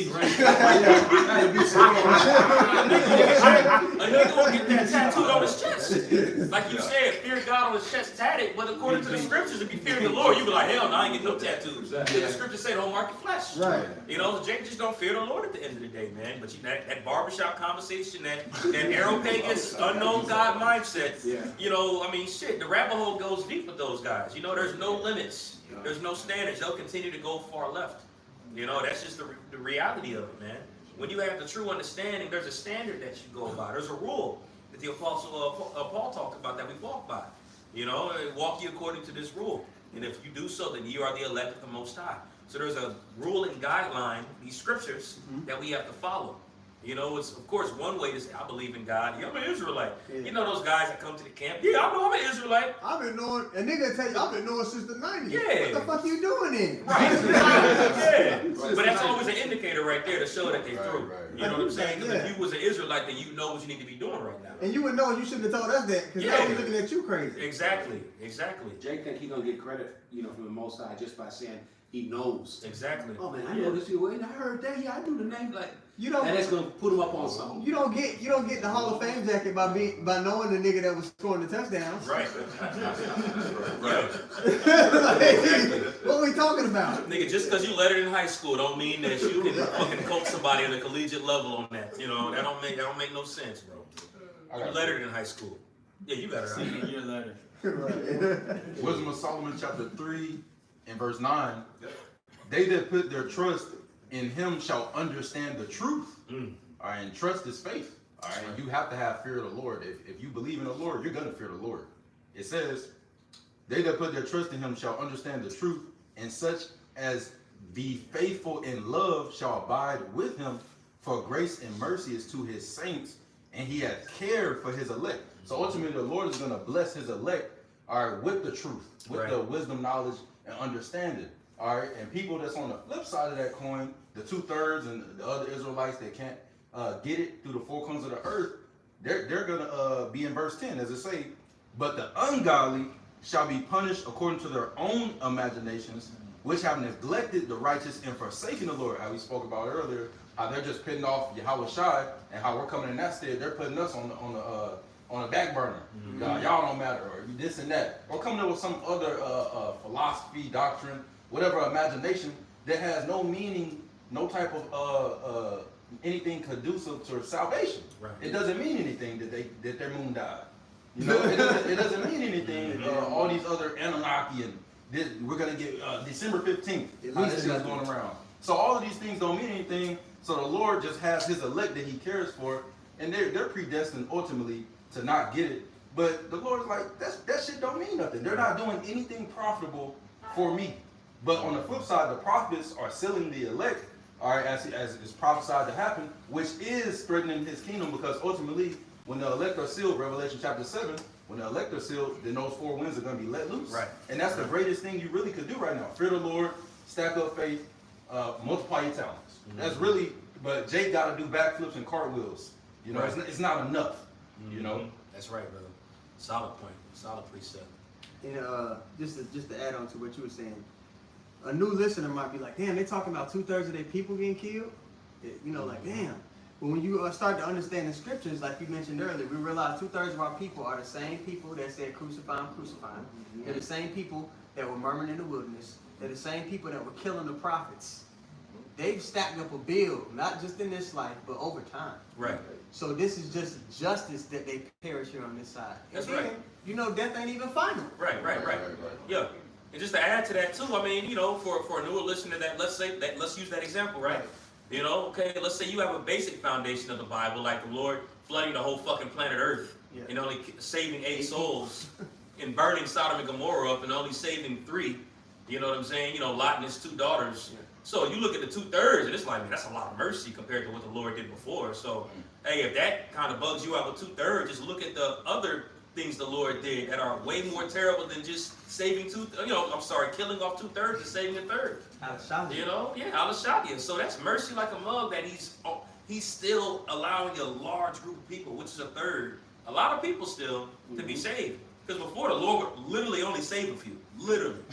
A nigga will get that tattooed on his chest. Like you said, fear God on his chest tatted, but according to the scriptures, if you fear the Lord, you be like, hell no, I ain't getting no tattoos. The scriptures say don't mark your flesh. Right. You know, Jake just don't fear the Lord at the end of the day, man. But that barbershop conversation, that Aeropagus, unknown God mindset, you know, I mean, shit, the rabbit hole goes deep with those guys. You know, there's no limits. There's no standards. They'll continue to go far left. You know, that's just the reality of it, man. When you have the true understanding, there's a standard that you go by. There's a rule that the Apostle Paul talked about that we walk by. You know, walk ye according to this rule. And if you do so, then you are the elect of the Most High. So there's a rule and guideline, these scriptures, that we have to follow. You know, it's of course one way to say, I believe in God. Yeah, I'm an Israelite. Yeah. You know those guys that come to the camp? Yeah, I know I'm an Israelite. I've been knowing, a nigga tell you, I've been knowing since the 90s. Yeah. What the fuck you doing then? Right. Yeah. But that's always an indicator right there to show that they through. right. You know what I'm saying? Because Yeah. if you was an Israelite, then you know what you need to be doing right now. And you would know, you shouldn't have told us that, because Yeah. now we looking at you crazy. Exactly. Exactly. Jake think he gonna get credit, you know, from the Most High just by saying he knows. Exactly. Oh man, I know this. Wait, I heard that. Yeah, I knew the name. Like You don't, that's gonna put him up on something. you don't get the Hall of Fame jacket by knowing the nigga that was scoring the touchdowns. Right. Right. What are we talking about? Nigga, just because you lettered in high school don't mean that you can fucking coach somebody at a collegiate level on that. You know, that don't make no sense, bro. You lettered in high school. Yeah, you got it right. Senior year later. Right. Wisdom of Solomon chapter 3 and verse 9. They that put their trust in him shall understand the truth. All right, and trust is faith. All right, you have to have fear of the Lord. If you believe in the Lord, you're gonna fear the Lord. It says, they that put their trust in him shall understand the truth, and such as be faithful in love shall abide with him. For grace and mercy is to his saints, and he hath cared for his elect. So ultimately, the Lord is gonna bless his elect, all right, with the truth, with the wisdom, knowledge, and understanding. All right, and people that's on the flip side of that coin, the 2/3 and the other Israelites that can't get it through the four corners of the earth, they're gonna be in verse 10, as it say, but the ungodly shall be punished according to their own imaginations, which have neglected the righteous and forsaken the Lord. How we spoke about earlier, how they're just pitting off Yahweh Shai, and how we're coming in that stead. They're putting us on the back burner. Y'all don't matter, or this and that, or coming up with some other philosophy, doctrine, whatever imagination that has no meaning, no type of anything conducive to salvation. Right. It doesn't mean anything that their moon died. You know, it doesn't mean anything. All these other Anunnaki and we're gonna get December 15th. This is going around. So all of these things don't mean anything. So the Lord just has His elect that He cares for, and they're predestined ultimately to not get it. But the Lord is like, that shit don't mean nothing. They're not doing anything profitable for me. But on the flip side, the prophets are sealing the elect, all right, as is prophesied to happen, which is strengthening His kingdom, because ultimately, when the elect are sealed, Revelation chapter 7, when the elect are sealed, then those four winds are going to be let loose. Right. And that's the greatest thing you really could do right now. Fear the Lord, stack up faith, multiply your talents. That's really, but Jake got to do backflips and cartwheels You know, Right. it's not enough. You know. Mhm. That's right, brother. Solid point. Solid precept. And just to add on to what you were saying, a new listener might be like, damn, they talking about 2/3 of their people getting killed. You know, like, damn. But when you start to understand the scriptures, like you mentioned earlier, we realize 2/3 of our people are the same people that said crucify him, crucify him. They're the same people that were murmuring in the wilderness. They're the same people that were killing the prophets. They've stacked up a bill, not just in this life, but over time. Right. So this is just justice that they perish here on this side. That's And then, right. You know, death ain't even final. Right. Yeah. And just to add to that too, I mean, you know, for a newer listener that let's use that example, right? You know, okay, let's say you have a basic foundation of the Bible, like the Lord flooding the whole fucking planet Earth and only saving 8 souls and burning Sodom and Gomorrah up and only saving 3. You know what I'm saying? You know, Lot and his 2 daughters. So you look at the 2/3 and it's like, man, that's a lot of mercy compared to what the Lord did before. So, hey, if that kind of bugs you out with 2/3, just look at the other things the Lord did that are way more terrible than just saving killing off 2/3 and saving a third. You know, Al-Shadia. So that's mercy like a mug that he's still allowing a large group of people, which is a third, a lot of people still, to be saved. Because before the Lord would literally only save a few, literally.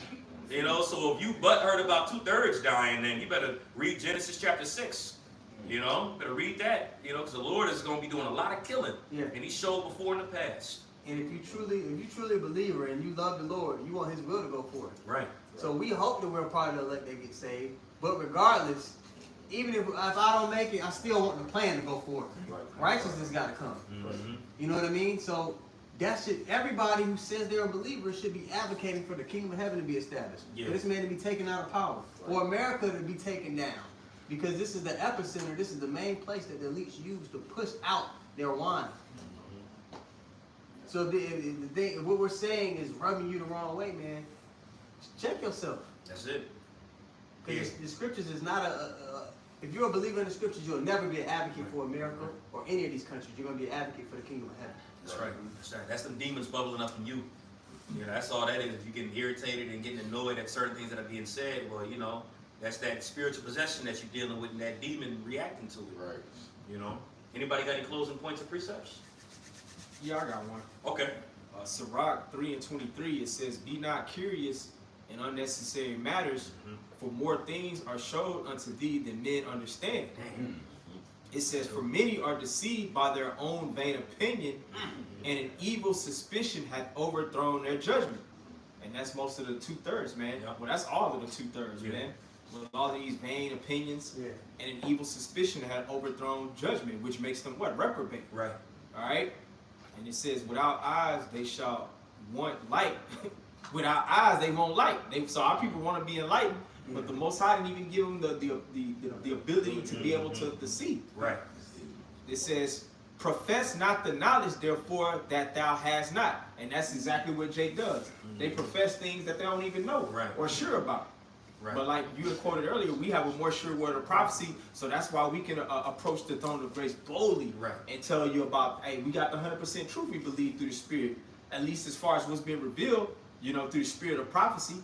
You know, so if you heard about 2/3 dying, then you better read Genesis chapter 6. You know, better read that. You know, because the Lord is going to be doing a lot of killing, and He showed before in the past. And if you truly a believer and you love the Lord, you want His will to go forth. Right. So we hope that we're part of the elect that get saved. But regardless, even if I don't make it, I still want the plan to go forth. Righteousness got to come. Mm-hmm. You know what I mean? So everybody who says they're a believer should be advocating for the kingdom of heaven to be established. Yeah. For this man to be taken out of power. For America to be taken down. Because this is the epicenter, this is the main place that the elites use to push out their wine. So what we're saying is rubbing you the wrong way, man. Check yourself. That's it. Because the scriptures is not if you're a believer in the scriptures, you'll never be an advocate for America or any of these countries. You're going to be an advocate for the kingdom of heaven. That's right. That's right. That's the demons bubbling up in you. You know, that's all that is. If you're getting irritated and getting annoyed at certain things that are being said, well, you know, that's that spiritual possession that you're dealing with and that demon reacting to it. Right. You know? Anybody got any closing points or precepts? Yeah, I got one. Okay. Sirach 3:23, it says, "Be not curious in unnecessary matters, for more things are showed unto thee than men understand." It says, "For many are deceived by their own vain opinion, and an evil suspicion hath overthrown their judgment." And that's most of the 2/3, man. Yeah. Well, that's all of the 2/3, man. With all of these vain opinions, and an evil suspicion had overthrown judgment, which makes them what? Reprobate. Right. All right. And it says, "Without eyes they shall want light." Without eyes they won't light. So our people want to be enlightened, but the Most High didn't even give them the ability to be able to see. Right. It says, "Profess not the knowledge, therefore, that thou hast not." And that's exactly what Jake does. They profess things that they don't even know or sure about. Right. But like you had quoted earlier, we have a more sure word of prophecy, so that's why we can approach the throne of grace boldly and tell you about, hey, we got the 100% truth we believe through the Spirit, at least as far as what's been revealed, you know, through the spirit of prophecy.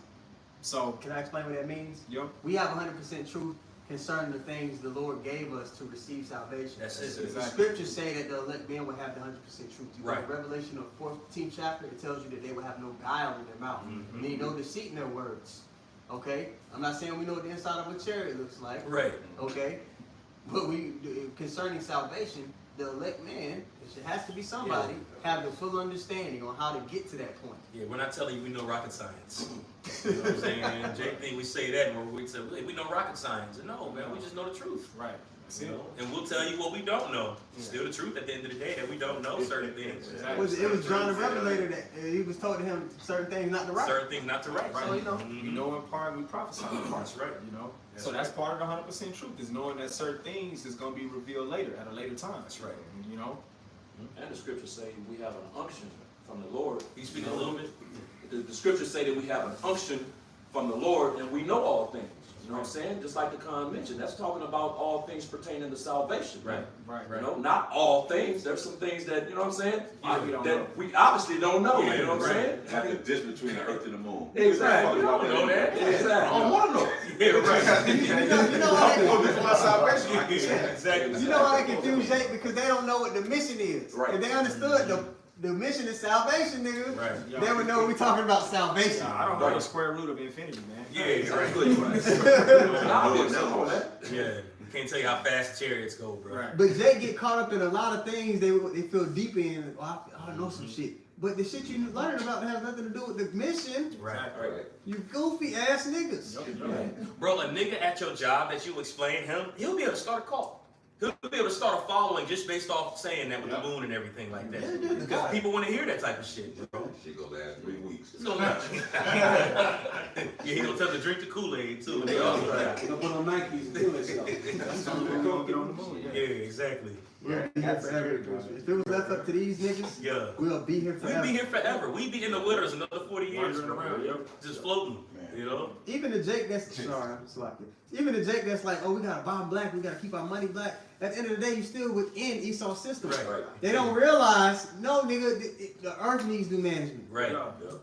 So can I explain what that means? Yeah. We have 100% truth concerning the things the Lord gave us to receive salvation. That's it. The Exactly. scriptures say that the elect men will have the 100% truth. You go to Revelation of 14th chapter, it tells you that they will have no guile in their mouth, meaning no deceit in their words. Okay? I'm not saying we know what the inside of a chariot looks like. Right. Okay? But concerning salvation, the elect man, it has to be somebody, have the full understanding on how to get to that point. Yeah, we're not telling you we know rocket science. You know what I'm saying? Jake think we say that when we say, we know rocket science. No, man, we just know the truth. Right. You know? And we'll tell you what we don't know. Still the truth at the end of the day that we don't know certain things. It was John the Revelator that he was told to him certain things not to write. Certain things not to write. So, you know. We know in part, we prophesy in part. That's right. You know? So that's part of the 100% truth, is knowing that certain things is going to be revealed later, at a later time. That's right. You know? And the scriptures say we have an unction from the Lord. Can you speak a little bit? The scriptures say that we have an unction from the Lord and we know all things. You know what I'm saying? Just like the Khan mentioned, that's talking about all things pertaining to salvation. Right. You know, not all things. There's some things that, you know what I'm saying? We don't know. That we obviously don't know. You know what I'm saying? Like the distance between the earth and the moon. Exactly. You don't know that. Exactly. I don't want to know. Yeah, right. You know how they, For my salvation, like you said. Exactly. you know how they confuse Jake because they don't know what the mission is. Right. If they understood the mission is salvation, nigga, Right. they would know we're talking about salvation. I don't know the square root of infinity, man. Yeah, right. I wouldn't know that. Yeah. Can't tell you how fast chariots go, bro. Right. But Jake get caught up in a lot of things they feel deep in. Oh, I know some shit. But the shit you learning about has nothing to do with the mission. Right. You goofy ass niggas. Bro, a nigga at your job that you explain him, he'll be able to start a cult. He'll be able to start a following just based off saying that with the moon and everything like that. Because people want to hear that type of shit, bro. Shit gonna last 3 weeks. It's gonna yeah, he gonna tell them to drink the Kool-Aid too. They all right. They'll put on Nikes and do that stuff. That's the only way we're gonna get on the moon. Yeah, exactly. We'll be here forever. If it was left up to these niggas, Yeah. we'll be here forever. We'd be here forever. We'd be in the winters another 40 years. Wandering around, yep. Just floating, you know? Even the Jake that's sorry, I'm slacking. Even the Jake that's like, oh, we gotta buy black, we gotta keep our money black. At the end of the day, you still within Esau's system. Right. They don't realize, no, nigga, the earth needs new management. Right.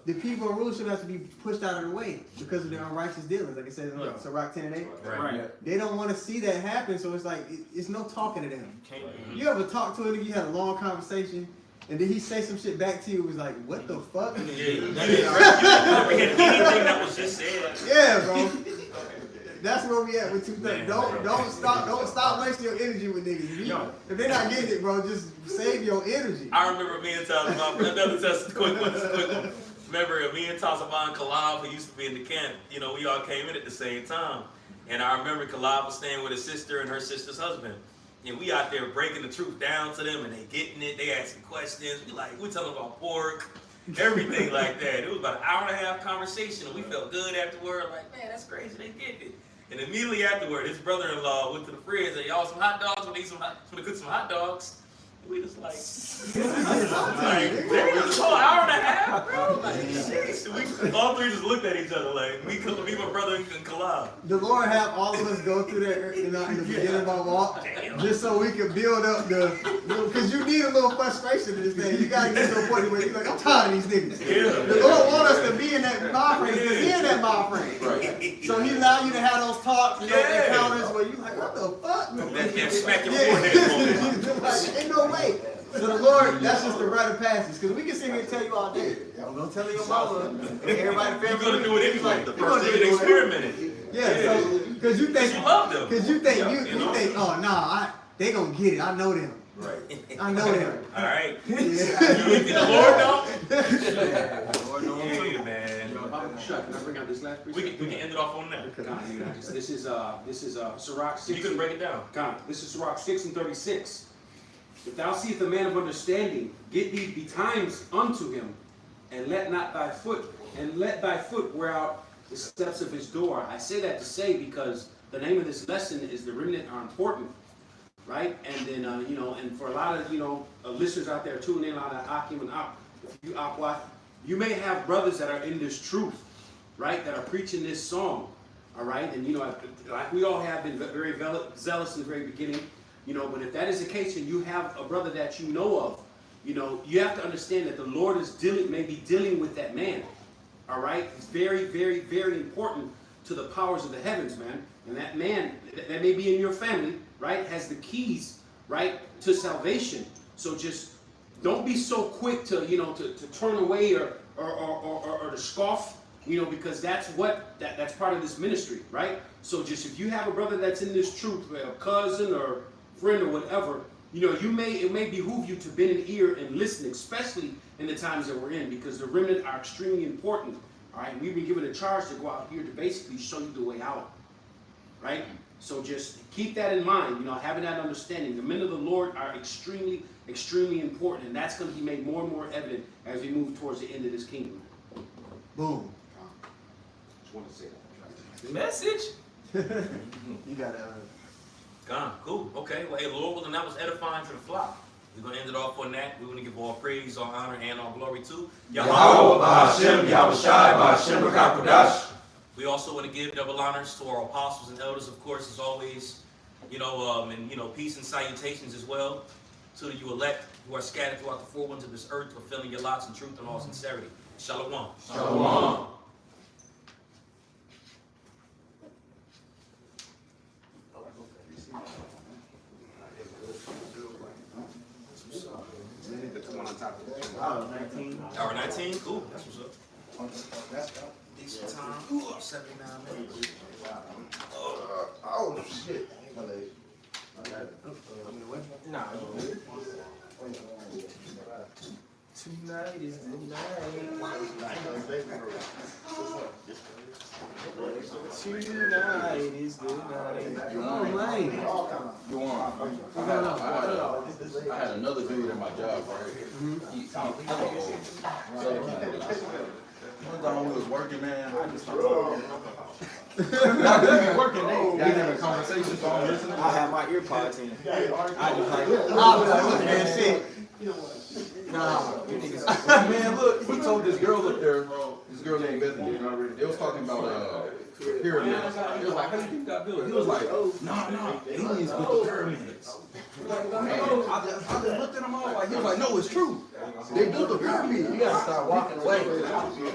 The people in rulership have to be pushed out of the way because of their unrighteous dealings, like it says in Sirach 10 and 8. Right. They don't want to see that happen, so it's like it's no talking to them. Can't You ever talk to a nigga, you had a long conversation, and then he say some shit back to you, it was like, what the fuck? Yeah. You didn't comprehend anything that was just said. Yeah, bro. That's where we at with 2 Man, things. Don't stop wasting your energy with niggas. If they're not getting it, bro, just save your energy. I remember me and Taliban, another test, quick one. Remember me and Taliban and Kalab, who used to be in the camp, you know, we all came in at the same time. And I remember Kalab was staying with his sister and her sister's husband. And we out there breaking the truth down to them and they getting it, they asking questions. We telling about pork, everything like that. It was about an hour and a half conversation and we felt good afterward, like, man, that's crazy, they get it. And immediately afterward, his brother-in-law went to the fridge and said, y'all some hot dogs, want to cook some hot dogs. And we just like damn, this whole hour and a half, bro. Like, jeez. We all three just looked at each other like, me, my brother, and Kalab. The Lord have all of us go through that in the beginning of our walk, just so we can build up because you need a little frustration in this thing. You gotta get to a point where you're like, I'm tired of these niggas. Yeah. The Lord want us to be in that mind frame, because He in that mind frame. Right. So He allow you to have those talks, encounters where you like, what the fuck? That smack your forehead moment. Like, ain't no way. So the Lord, that's just the rite of passage. Because we can sit here and tell you all day. I'm gonna tell your mama and everybody. You're gonna do it anyway. The First thing you experimented. Yeah, so because you think you love them. Because you think you know? think, oh nah, they gonna get it. I know them. Right. I know them. All right. Yeah. The Lord don't. Lord knows. Yeah, man. Chuck, can I bring out this last We can end it off on that. This is Sirach 6. You can break it down. This is Sirach 6 and 36. If thou seest a man of understanding, get thee betimes unto him, and let thy foot wear out the steps of his door. I say that to say because the name of this lesson is the remnant are important, right? And then and for a lot of listeners out there tuning in, a lot of Akim and Aqua, you may have brothers that are in this truth, right? That are preaching this song, all right? And like we all have been very zealous in the very beginning. But if that is the case and you have a brother that you know of, you have to understand that the Lord may be dealing with that man. All right? It's very, very, very important to the powers of the heavens, man. And that man, that may be in your family, right, has the keys, right, to salvation. So just don't be so quick to, to turn away or to scoff, because that's part of this ministry, right? So just if you have a brother that's in this truth, a cousin or friend or whatever, it may behoove you to bend an ear and listen, especially in the times that we're in, because the remnant are extremely important. All right, we've been given a charge to go out here to basically show you the way out. Right? So just keep that in mind, having that understanding. The men of the Lord are extremely, extremely important, and that's going to be made more and more evident as we move towards the end of this kingdom. Boom. Just want to say that. The message. You gotta. Gone. Cool. Okay. Well, hey, Lord willing, that was edifying to the flock. We're going to end it off on that. We're going to give all praise, all honor, and all glory to Yahweh, Ba'ashem, Yahweh Shai, Ba'ashem, B'Kakodash. We also want to give double honors to our apostles and elders, of course, as always, and peace and salutations as well to you elect who are scattered throughout the four winds of this earth, fulfilling your lots in truth and all sincerity. Shalom. Shalom. Hour 19. Hour 19? Cool. That's what's up. That's Decent time. Ooh, 79 minutes. oh shit. Nah, you good. Tonight is the night. Tonight is the night. Oh man. Go on. I had another dude at my job, right? He one time we was working, man. I just started working. They having conversations, so I'm listening. I have my ear pods in. I just like, Man, shit. nah, you niggas. Man, look, he told this girl up there, this girl named Bethany. They was talking about pyramids. It was like, how you think that built? He was like, nah, aliens built the pyramids. Man, I just looked at him all like, he was like, no, it's true. They built the pyramid. You gotta start walking away.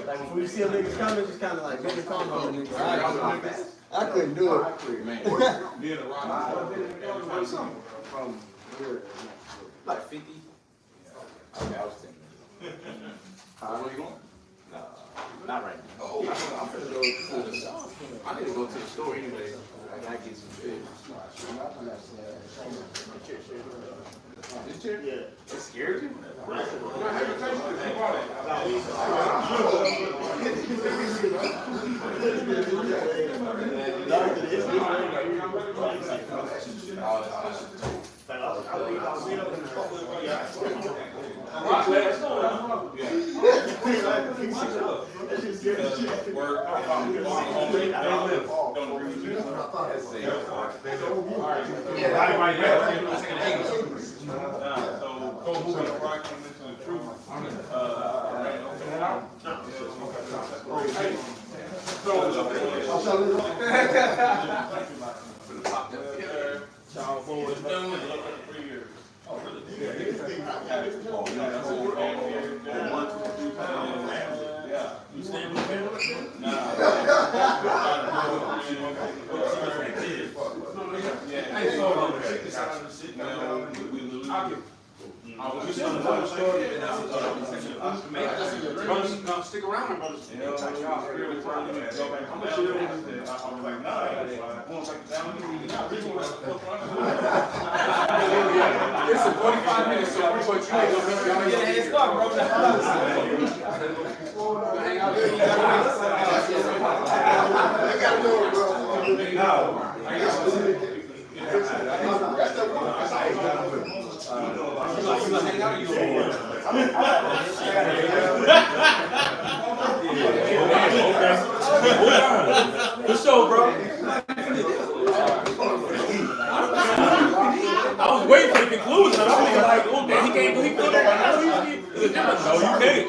Like when you see a nigga coming, just kind of like make it calm on the nigga. I couldn't do it. Man, Like 50. Okay, I was thinking. Where you going? Not right now. oh, I'm finna go to the store. I need to go to the store anyway. I gotta get some fish. This chair? Yeah. It scared you? Stick around, brothers. It's a 45 minutes, so pretty much you ain't gonna get a head start, bro. Hang out there. I gotta do it, bro. For sure, bro. I was waiting for the conclusion. I was like, oh man, he can't do that. No, you can't.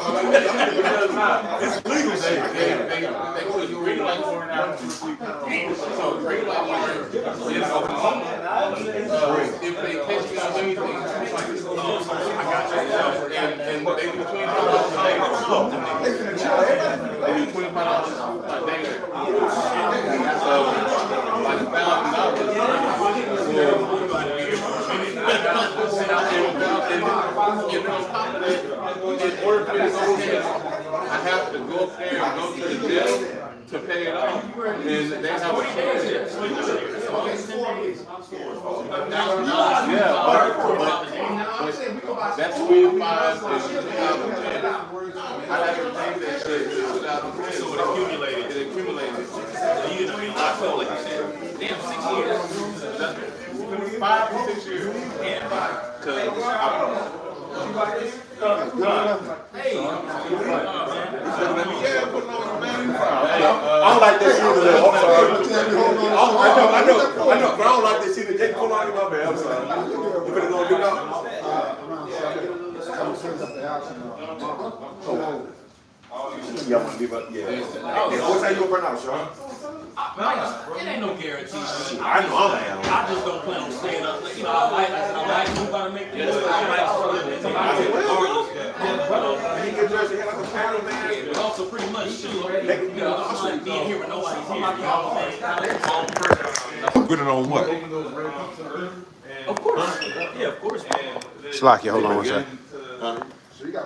It's legal shit. They go to green light for an hour. So green light warning is Oklahoma. If they catch you on anything, I got you. And they do $25 a day. They do $25 a day. So like in order for me to go ahead, I have to go up there and go to the jail to pay it off, and they have a chance. Yeah, but that's 25 and 2010. I have to pay that shit in 2010. So it accumulated. It accumulated. So you end up being locked up, like you said. Damn, 6 years. 5 to 6 years. And 5. Because I don't like that shit either. I'm sorry. I know, but I don't like that shit. They pull on my man. I'm sorry. You better go get out. Y'all want to leave up? Yeah. What's how you gonna pronounce, Sean? It ain't no guarantee. I know I'm down. I just don't plan on staying up. You know, I like who about to make this. He can dress your head like a panel, man. But also pretty much, you know, I like being here when nobody's here. You know what I'm Put it on what? saying? Of course. Yeah, of course. Slack, hold on one second.